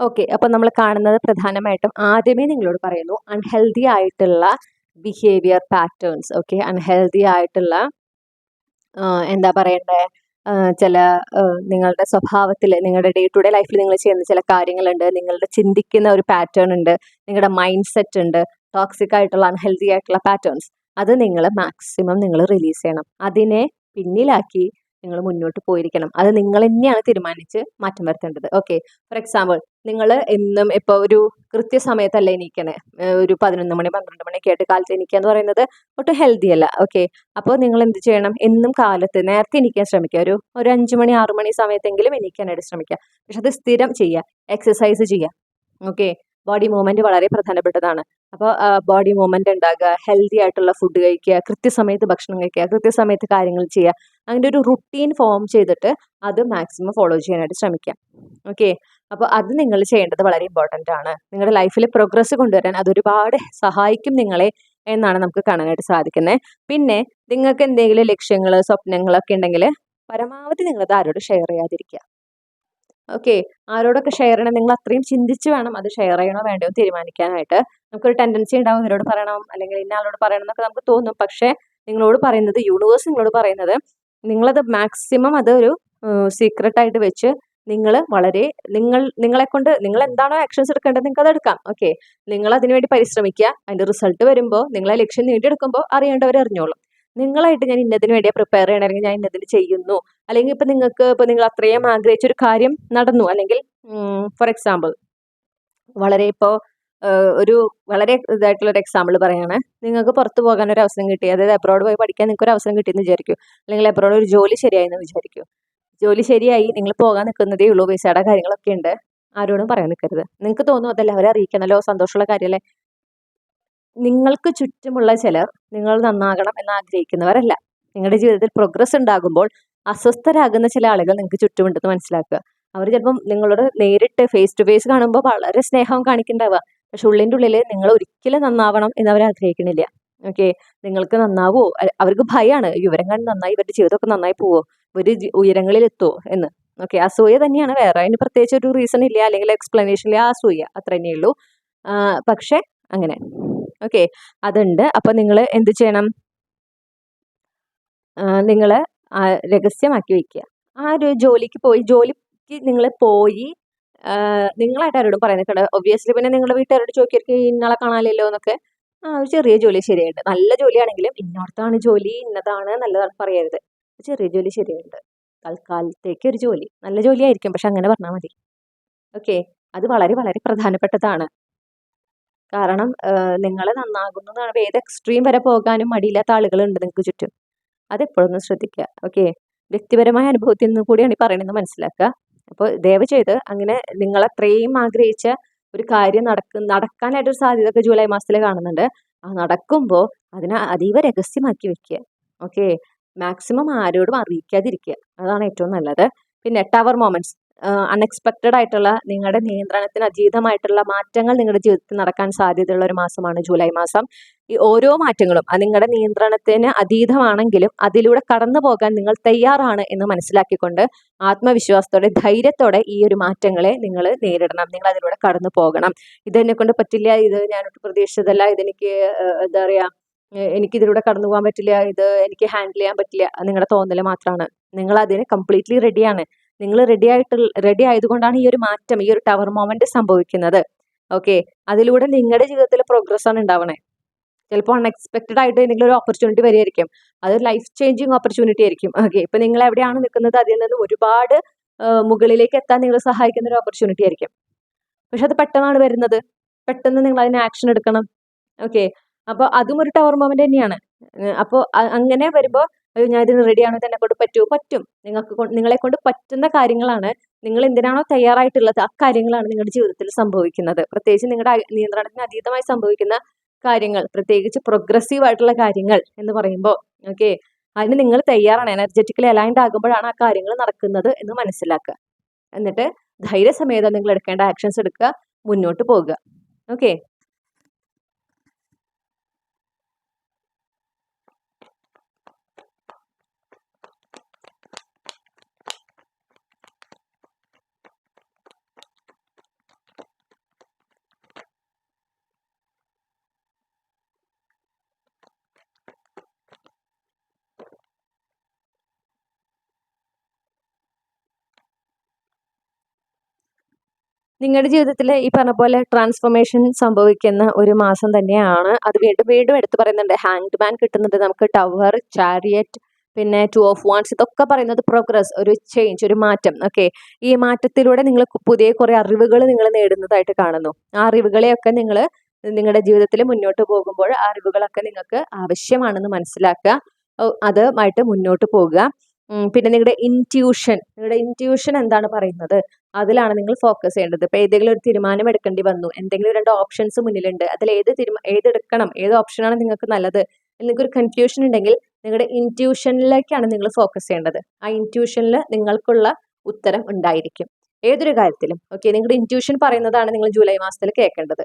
ഓക്കെ, അപ്പം നമ്മൾ കാണുന്നത് പ്രധാനമായിട്ടും ആദ്യമേ നിങ്ങളോട് പറയുന്നു അൺഹെൽത്തി ആയിട്ടുള്ള ബിഹേവിയർ പാറ്റേൺസ്. ഓക്കെ, അൺഹെൽത്തി ആയിട്ടുള്ള എന്താ പറയണ്ടേ ചില നിങ്ങളുടെ സ്വഭാവത്തിൽ, നിങ്ങളുടെ ഡേ ടു ഡേ ലൈഫിൽ നിങ്ങൾ ചെയ്യുന്ന ചില കാര്യങ്ങളുണ്ട്, നിങ്ങളുടെ ചിന്തിക്കുന്ന ഒരു പാറ്റേൺ ഉണ്ട്, നിങ്ങളുടെ മൈൻഡ് സെറ്റ് ഉണ്ട്, ടോക്സിക് ആയിട്ടുള്ള അൺഹെൽത്തി ആയിട്ടുള്ള പാറ്റേൺസ്. അത് നിങ്ങൾ മാക്സിമം നിങ്ങൾ റിലീസ് ചെയ്യണം. അതിനെ പിന്നിലാക്കി നിങ്ങൾ മുന്നോട്ട് പോയിരിക്കണം. അത് നിങ്ങൾ തന്നെയാണ് തീരുമാനിച്ച് മാറ്റം വരുത്തേണ്ടത്. ഓക്കെ, ഫോർ എക്സാമ്പിൾ നിങ്ങൾ എന്നും ഇപ്പോൾ ഒരു കൃത്യസമയത്തല്ല എണീക്കണേ, ഒരു 11 മണി 12 മണിയൊക്കെ ആയിട്ട് കാലത്ത് എണീക്കുക എന്ന് പറയുന്നത് ഒട്ടും ഹെൽത്തി അല്ല. ഓക്കെ, അപ്പോൾ നിങ്ങൾ എന്ത് ചെയ്യണം, എന്നും കാലത്ത് നേരത്തെ എണീക്കാൻ ശ്രമിക്കുക. ഒരു 5 മണി 6 മണി സമയത്തെങ്കിലും എണീക്കാനായിട്ട് ശ്രമിക്കുക. പക്ഷെ അത് സ്ഥിരം ചെയ്യുക, എക്സസൈസ് ചെയ്യുക. ഓക്കെ, ബോഡി മൂവ്മെൻറ്റ് വളരെ പ്രധാനപ്പെട്ടതാണ്. അപ്പോൾ ബോഡി മൂവ്മെൻറ്റ് ഉണ്ടാകുക, ഹെൽത്തി ആയിട്ടുള്ള ഫുഡ് കഴിക്കുക, കൃത്യസമയത്ത് ഭക്ഷണം കഴിക്കുക, കൃത്യസമയത്ത് കാര്യങ്ങൾ ചെയ്യുക. അങ്ങനെ ഒരു റുട്ടീൻ ഫോം ചെയ്തിട്ട് അത് മാക്സിമം ഫോളോ ചെയ്യാനായിട്ട് ശ്രമിക്കാം. ഓക്കെ, അപ്പോൾ അത് നിങ്ങൾ ചെയ്യേണ്ടത് വളരെ ഇമ്പോർട്ടൻ്റ് ആണ്. നിങ്ങളുടെ ലൈഫിൽ പ്രോഗ്രസ് കൊണ്ടുവരാൻ അതൊരുപാട് സഹായിക്കും നിങ്ങളെ എന്നാണ് നമുക്ക് കാണാനായിട്ട് സാധിക്കുന്നത്. പിന്നെ നിങ്ങൾക്ക് എന്തെങ്കിലും ലക്ഷ്യങ്ങൾ സ്വപ്നങ്ങളൊക്കെ ഉണ്ടെങ്കിൽ പരമാവധി നിങ്ങളത് ആരോട് ഷെയർ ചെയ്യാതിരിക്കുക. ഓക്കെ, ആരോടൊക്കെ ഷെയർ ചെയ്യണം നിങ്ങൾ അത്രയും ചിന്തിച്ച് വേണം അത് ഷെയർ ചെയ്യണോ വേണ്ടയോ തീരുമാനിക്കാനായിട്ട്. നമുക്കൊരു ടെൻഡൻസി ഉണ്ടാവും ഇവരോട് പറയണം അല്ലെങ്കിൽ ഇന്ന ആളോട് പറയണം എന്നൊക്കെ നമുക്ക് തോന്നും. പക്ഷേ നിങ്ങളോട് പറയുന്നത്, യൂണിവേഴ്സ് നിങ്ങളോട് പറയുന്നത്, നിങ്ങളത് മാക്സിമം അതൊരു സീക്രട്ടായിട്ട് വെച്ച് നിങ്ങൾ വളരെ നിങ്ങളെ കൊണ്ട് നിങ്ങൾ എന്താണോ ആക്ഷൻസ് എടുക്കേണ്ടത് നിങ്ങൾക്ക് അത് എടുക്കാം. ഓക്കെ, നിങ്ങൾ അതിനുവേണ്ടി പരിശ്രമിക്കുക. അതിൻ്റെ റിസൾട്ട് വരുമ്പോൾ നിങ്ങളെ ലക്ഷ്യം നേടിയെടുക്കുമ്പോൾ അറിയേണ്ടവർ അറിഞ്ഞോളും. നിങ്ങളായിട്ട് ഞാൻ ഇന്നതിന് വേണ്ടിയാ പ്രിപ്പയർ ചെയ്യണമെങ്കിൽ ഞാൻ ഇന്നതിന് ചെയ്യുന്നു. അല്ലെങ്കിൽ ഇപ്പൊ നിങ്ങൾ അത്രയും ആഗ്രഹിച്ച ഒരു കാര്യം നടന്നു. അല്ലെങ്കിൽ ഫോർ എക്സാമ്പിൾ വളരെ ഇപ്പോൾ ഒരു വളരെ ഇതായിട്ടുള്ള ഒരു എക്സാമ്പിൾ പറയാണ്. നിങ്ങൾക്ക് പുറത്ത് പോകാൻ ഒരു അവസരം കിട്ടി, അതായത് അബ്രോഡ് പോയി പഠിക്കാൻ നിങ്ങൾക്ക് ഒരു അവസരം കിട്ടിയെന്ന് വിചാരിക്കൂ. അല്ലെങ്കിൽ അബ്രോഡ് ഒരു ജോലി ശരിയായി എന്ന് വിചാരിക്കൂ. ജോലി ശരിയായി, നിങ്ങൾ പോകാൻ നിൽക്കുന്നതേ ഉള്ളൂ, വിസയുടെ കാര്യങ്ങളൊക്കെ ഉണ്ട്. ആരോടും പറയാൻ നിൽക്കരുത്. നിങ്ങൾക്ക് തോന്നും അതെല്ലാവരും അറിയിക്കണമല്ലോ, സന്തോഷമുള്ള കാര്യമല്ലേ. നിങ്ങൾക്ക് ചുറ്റുമുള്ള ചിലർ നിങ്ങൾ നന്നാകണം എന്ന് ആഗ്രഹിക്കുന്നവരല്ല. നിങ്ങളുടെ ജീവിതത്തിൽ പ്രോഗ്രസ് ഉണ്ടാകുമ്പോൾ അസ്വസ്ഥരാകുന്ന ചില ആളുകൾ നിങ്ങൾക്ക് ചുറ്റുമുണ്ടെന്ന് മനസ്സിലാക്കുക. അവർ ചിലപ്പം നിങ്ങളോട് നേരിട്ട് ഫേസ് ടു ഫേസ് കാണുമ്പോൾ വളരെ സ്നേഹം കാണിക്കുന്നുണ്ടാവുക. പക്ഷെ ഉള്ളിൻ്റെ ഉള്ളിൽ നിങ്ങൾ ഒരിക്കലും നന്നാവണം എന്ന് അവർ ആഗ്രഹിക്കണില്ല. ഓക്കെ, നിങ്ങൾക്ക് നന്നാവോ, അവർക്ക് ഭയമാണ് ഇവരെങ്ങാനും നന്നായി ഇവരുടെ ജീവിതമൊക്കെ നന്നായി പോവോ, ഒരു ഉയരങ്ങളിൽ എത്തുമോ എന്ന്. ഓക്കെ, അസൂയ തന്നെയാണ്, വേറെ അതിന് പ്രത്യേകിച്ച് ഒരു റീസൺ ഇല്ല, അല്ലെങ്കിൽ എക്സ്പ്ലനേഷൻ ഇല്ല. അസൂയ അത്ര തന്നെയുള്ളൂ. പക്ഷെ അങ്ങനെ ഓക്കെ, അതുണ്ട്. അപ്പൊ നിങ്ങൾ എന്ത് ചെയ്യണം? നിങ്ങൾ രഹസ്യമാക്കി വെക്കുക. ആ ഒരു ജോലിക്ക് നിങ്ങൾ പോയി നിങ്ങളായിട്ട് ആരോടും പറയാൻ നിൽക്കണ്ട. ഒബ്വിയസ്ലി പിന്നെ നിങ്ങളുടെ വീട്ടുകാരോട് ചോദിക്കും ഇന്നാളെ കാണാനില്ലല്ലോ എന്നൊക്കെ. ഒരു ചെറിയ ജോലി ശരിയുണ്ട്, നല്ല ജോലിയാണെങ്കിലും ഇന്നോടത്താണ് ജോലി, ഇന്നതാണ് നല്ലതാണ് പറയരുത്. ചെറിയ ജോലി ശരിയുണ്ട്, തൽക്കാലത്തേക്ക് ഒരു ജോലി, നല്ല ജോലിയായിരിക്കും, പക്ഷെ അങ്ങനെ പറഞ്ഞാൽ മതി. ഓക്കെ, അത് വളരെ വളരെ പ്രധാനപ്പെട്ടതാണ്. കാരണം നിങ്ങൾ നന്നാകുന്നതാണ്. ഏത് എക്സ്ട്രീം വരെ പോകാനും മടിയില്ലാത്ത ആളുകളുണ്ട് നിങ്ങൾക്ക് ചുറ്റും. അതെപ്പോഴൊന്ന് ശ്രദ്ധിക്കുക. ഓക്കെ, വ്യക്തിപരമായ അനുഭവത്തിൽ നിന്ന് കൂടിയാണ് ഈ പറയണമെന്ന് മനസ്സിലാക്കുക. അപ്പോൾ ദയവ് ചെയ്ത് അങ്ങനെ നിങ്ങൾ അത്രയും ആഗ്രഹിച്ച ഒരു കാര്യം നടക്കാനായിട്ടൊരു സാധ്യതയൊക്കെ ജൂലൈ മാസത്തിൽ കാണുന്നുണ്ട്. നടക്കുമ്പോൾ അതിനെ അതീവ രഹസ്യമാക്കി വെക്കുക. ഓക്കെ, മാക്സിമം ആരോടും അറിയിക്കാതിരിക്കുക, അതാണ് ഏറ്റവും നല്ലത്. പിന്നെ ടവർ മൊമെന്റ്സ്, അൺഎക്സ്പെക്റ്റഡ് ആയിട്ടുള്ള നിങ്ങളുടെ നിയന്ത്രണത്തിന് അതീതമായിട്ടുള്ള മാറ്റങ്ങൾ നിങ്ങളുടെ ജീവിതത്തിൽ നടക്കാൻ സാധ്യതയുള്ള ഒരു മാസമാണ് ജൂലൈ മാസം. ഈ ഓരോ മാറ്റങ്ങളും നിങ്ങളുടെ നിയന്ത്രണത്തിന് അതീതമാണെങ്കിലും അതിലൂടെ കടന്നു പോകാൻ നിങ്ങൾ തയ്യാറാണ് എന്ന് മനസ്സിലാക്കിക്കൊണ്ട് ആത്മവിശ്വാസത്തോടെ ധൈര്യത്തോടെ ഈ ഒരു മാറ്റങ്ങളെ നിങ്ങൾ നേരിടണം. നിങ്ങൾ അതിലൂടെ കടന്നു പോകണം. ഇതെന്നെ കൊണ്ട് പറ്റില്ല, ഇത് ഞാനൊട്ട് പ്രതീക്ഷിച്ചതല്ല, ഇതെനിക്ക് എന്താ പറയാ, എനിക്കിതിലൂടെ കടന്നു പോകാൻ പറ്റില്ല, ഇത് എനിക്ക് ഹാൻഡിൽ ചെയ്യാൻ പറ്റില്ല, നിങ്ങളുടെ തോന്നൽ മാത്രമാണ്. നിങ്ങൾ അതിന് കംപ്ലീറ്റ്ലി റെഡിയാണ്. നിങ്ങൾ റെഡി ആയതുകൊണ്ടാണ് ഈ ഒരു മാറ്റം, ഈ ഒരു ടവർ മൊമെന്റ് സംഭവിക്കുന്നത്. ഓക്കെ, അതിലൂടെ നിങ്ങളുടെ ജീവിതത്തിൽ പ്രോഗ്രസ് ആണ് ഉണ്ടാവണേ. ചിലപ്പോൾ അൺഎക്സ്പെക്റ്റഡ് ആയിട്ട് എന്തെങ്കിലും ഒരു ഓപ്പർച്യൂണിറ്റി വരികയായിരിക്കും, അത് ലൈഫ് ചേഞ്ചിങ് ഓപ്പർച്യൂണിറ്റി ആയിരിക്കും. ഓക്കെ, ഇപ്പൊ നിങ്ങൾ എവിടെയാണ് നിൽക്കുന്നത് അതിൽ നിന്ന് ഒരുപാട് മുകളിലേക്ക് എത്താൻ നിങ്ങൾ സഹായിക്കുന്ന ഒരു ഓപ്പർച്യൂണിറ്റി ആയിരിക്കും. പക്ഷെ അത് പെട്ടെന്നാണ് വരുന്നത്, പെട്ടെന്ന് നിങ്ങൾ അതിന് ആക്ഷൻ എടുക്കണം. ഓക്കെ, അപ്പോൾ അതും ഒരു ടവർ മൊമെന്റ് തന്നെയാണ്. അപ്പോൾ അങ്ങനെ വരുമ്പോൾ ഞാൻ ഇതിന് റെഡിയാണോ, ഇതെന്നെ കൊണ്ട് പറ്റും. നിങ്ങളെ കൊണ്ട് പറ്റുന്ന കാര്യങ്ങളാണ്, നിങ്ങൾ എന്തിനാണോ തയ്യാറായിട്ടുള്ളത് ആ കാര്യങ്ങളാണ് നിങ്ങളുടെ ജീവിതത്തിൽ സംഭവിക്കുന്നത്. പ്രത്യേകിച്ച് നിങ്ങളുടെ നിയന്ത്രണത്തിന് അതീതമായി സംഭവിക്കുന്ന കാര്യങ്ങൾ, പ്രത്യേകിച്ച് പ്രോഗ്രസീവ് ആയിട്ടുള്ള കാര്യങ്ങൾ എന്ന് പറയുമ്പോൾ ഓക്കെ, അതിന് നിങ്ങൾ തയ്യാറാണ്. എനർജറ്റിക്കലി അലൈൻഡ് ആകുമ്പോഴാണ് ആ കാര്യങ്ങൾ നടക്കുന്നത് എന്ന് മനസ്സിലാക്കുക. എന്നിട്ട് ധൈര്യസമേതം നിങ്ങൾ എടുക്കേണ്ട ആക്ഷൻസ് എടുക്കുക, മുന്നോട്ട് പോകുക. ഓക്കെ, നിങ്ങളുടെ ജീവിതത്തിൽ ഈ പറഞ്ഞ പോലെ ട്രാൻസ്ഫോർമേഷൻ സംഭവിക്കുന്ന ഒരു മാസം തന്നെയാണ്. അത് വീണ്ടും വീണ്ടും എടുത്തു പറയുന്നുണ്ട്. ഹാങ്ഡ് മാൻ കിട്ടുന്നുണ്ട് നമുക്ക്, ടവർ, ചാരിയറ്റ്, പിന്നെ 2 ഓഫ് വാൻഡ്സ്, ഇതൊക്കെ പറയുന്നത് പ്രോഗ്രസ്, ഒരു ചേഞ്ച്, ഒരു മാറ്റം. ഓക്കെ, ഈ മാറ്റത്തിലൂടെ നിങ്ങൾ പുതിയ കുറേ അറിവുകൾ നിങ്ങൾ നേടുന്നതായിട്ട് കാണുന്നു. ആ അറിവുകളെയൊക്കെ നിങ്ങൾ നിങ്ങളുടെ ജീവിതത്തിൽ മുന്നോട്ട് പോകുമ്പോൾ ആ അറിവുകളൊക്കെ നിങ്ങൾക്ക് ആവശ്യമാണെന്ന് മനസ്സിലാക്കുക, അതുമായിട്ട് മുന്നോട്ട് പോകുക. പിന്നെ നിങ്ങളുടെ ഇൻറ്റ്യൂഷൻ എന്താണ് പറയുന്നത് അതിലാണ് നിങ്ങൾ ഫോക്കസ് ചെയ്യേണ്ടത്. ഇപ്പൊ ഏതെങ്കിലും ഒരു തീരുമാനം എടുക്കേണ്ടി വന്നു, എന്തെങ്കിലും 2 ഓപ്ഷൻസ് മുന്നിലുണ്ട്, അതിൽ ഏതെടുക്കണം, ഏത് ഓപ്ഷനാണ് നിങ്ങൾക്ക് നല്ലത്, നിങ്ങൾക്കൊരു കൺഫ്യൂഷൻ ഉണ്ടെങ്കിൽ നിങ്ങളുടെ ഇൻറ്റ്യൂഷനിലേക്കാണ് നിങ്ങൾ ഫോക്കസ് ചെയ്യേണ്ടത്. ആ ഇൻറ്റ്യൂഷനിൽ നിങ്ങൾക്കുള്ള ഉത്തരം ഉണ്ടായിരിക്കും ഏതൊരു കാര്യത്തിലും. ഓക്കെ, നിങ്ങളുടെ ഇൻറ്റ്യൂഷൻ പറയുന്നതാണ് നിങ്ങൾ ജൂലൈ മാസത്തിൽ കേൾക്കേണ്ടത്.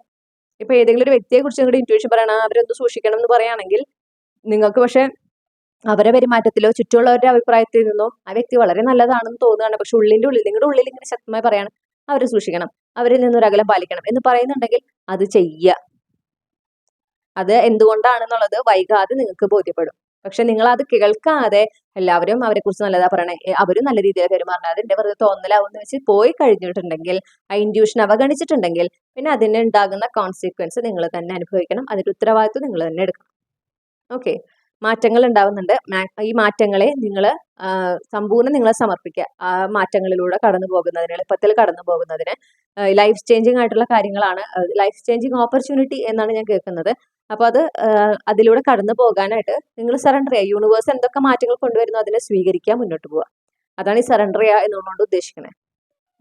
ഇപ്പൊ ഏതെങ്കിലും ഒരു വ്യക്തിയെ കുറിച്ച് നിങ്ങളുടെ ഇൻറ്റ്യൂഷൻ പറയണം, അവരെന്ത് സൂക്ഷിക്കണം എന്ന് പറയുകയാണെങ്കിൽ നിങ്ങൾക്ക് പക്ഷെ അവരെ പെരുമാറ്റത്തിലോ ചുറ്റുമുള്ളവരുടെ അഭിപ്രായത്തിൽ നിന്നോ ആ വ്യക്തി വളരെ നല്ലതാണെന്ന് തോന്നുകയാണ്, പക്ഷെ നിങ്ങളുടെ ഉള്ളിൽ ഇങ്ങനെ ശക്തമായി പറയാണ് അവരെ സൂക്ഷിക്കണം, അവരിൽ നിന്നൊരു അകലം പാലിക്കണം എന്ന് പറയുന്നുണ്ടെങ്കിൽ അത് ചെയ്യുക. അത് എന്തുകൊണ്ടാണെന്നുള്ളത് വൈകാതെ നിങ്ങൾക്ക് ബോധ്യപ്പെടും. പക്ഷെ നിങ്ങൾ അത് കേൾക്കാതെ എല്ലാവരും അവരെ കുറിച്ച് നല്ലതാ പറയണേ, അവരും നല്ല രീതിയിൽ പെരുമാറണം, അതിന്റെ വെറുതെ തോന്നലാവെന്ന് വെച്ച് പോയി കഴിഞ്ഞിട്ടുണ്ടെങ്കിൽ, ആ ഇൻറ്റ്യൂഷൻ അവഗണിച്ചിട്ടുണ്ടെങ്കിൽ പിന്നെ അതിന് ഉണ്ടാകുന്ന കോൺസിക്വൻസ് നിങ്ങൾ തന്നെ അനുഭവിക്കണം. അതിന്റെ ഉത്തരവാദിത്വം നിങ്ങൾ തന്നെ എടുക്കണം. ഓക്കെ, മാറ്റങ്ങൾ ഉണ്ടാവുന്നുണ്ട്. ഈ മാറ്റങ്ങളെ നിങ്ങൾ സമ്പൂർണ്ണം നിങ്ങളെ സമർപ്പിക്കുക. ആ മാറ്റങ്ങളിലൂടെ കടന്നു പോകുന്നതിന്, എളുപ്പത്തിൽ കടന്നു പോകുന്നതിന് ലൈഫ് ചേഞ്ചിങ് ആയിട്ടുള്ള കാര്യങ്ങളാണ്. ലൈഫ് ചേഞ്ചിങ് ഓപ്പർച്യൂണിറ്റി എന്നാണ് ഞാൻ കേൾക്കുന്നത്. അപ്പോൾ അത് അതിലൂടെ കടന്നു പോകാനായിട്ട് നിങ്ങൾ സറണ്ടർ ചെയ്യുക. യൂണിവേഴ്സ് എന്തൊക്കെ മാറ്റങ്ങൾ കൊണ്ടുവരുന്നു അതിനെ സ്വീകരിക്കുക, മുന്നോട്ട് പോവുക. അതാണ് ഈ സറണ്ടർ ചെയ്യുക എന്നുകൊണ്ട് ഉദ്ദേശിക്കുന്നത്.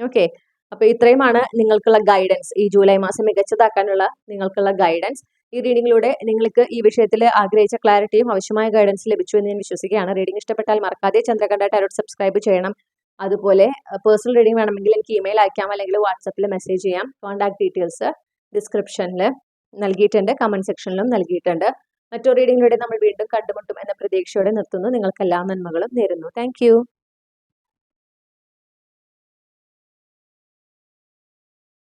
ഓക്കെ, അപ്പോൾ ഇത്രയുമാണ് നിങ്ങൾക്കുള്ള ഗൈഡൻസ്. ഈ ജൂലൈ മാസം മികച്ചതാക്കാനുള്ള നിങ്ങൾക്കുള്ള ഗൈഡൻസ്. ഈ റീഡിങ്ങിലൂടെ നിങ്ങൾക്ക് ഈ വിഷയത്തിൽ ആഗ്രഹിച്ച ക്ലാരിറ്റിയും ആവശ്യമായ ഗൈഡൻസ് ലഭിച്ചു എന്ന് ഞാൻ വിശ്വസിക്കുകയാണ്. റീഡിംഗ് ഇഷ്ടപ്പെട്ടാൽ മറക്കാതെ ചന്ദ്രകണ്ഠ ടാരോട്ട് സബ്സ്ക്രൈബ് ചെയ്യണം. അതുപോലെ പേഴ്സണൽ റീഡിംഗ് വേണമെങ്കിൽ എനിക്ക് ഇമെയിൽ അയക്കാം, അല്ലെങ്കിൽ വാട്സപ്പിൽ മെസ്സേജ് ചെയ്യാം. കോൺടാക്ട് ഡീറ്റെയിൽസ് ഡിസ്ക്രിപ്ഷനിൽ നൽകിയിട്ടുണ്ട്, കമന്റ് സെക്ഷനിലും നൽകിയിട്ടുണ്ട്. മറ്റൊരു റീഡിങ്ങിലൂടെ നമ്മൾ വീണ്ടും കണ്ടുമുട്ടും എന്ന പ്രതീക്ഷയോടെ നിർത്തുന്നു. നിങ്ങൾക്ക് എല്ലാ നന്മകളും നേരുന്നു. താങ്ക്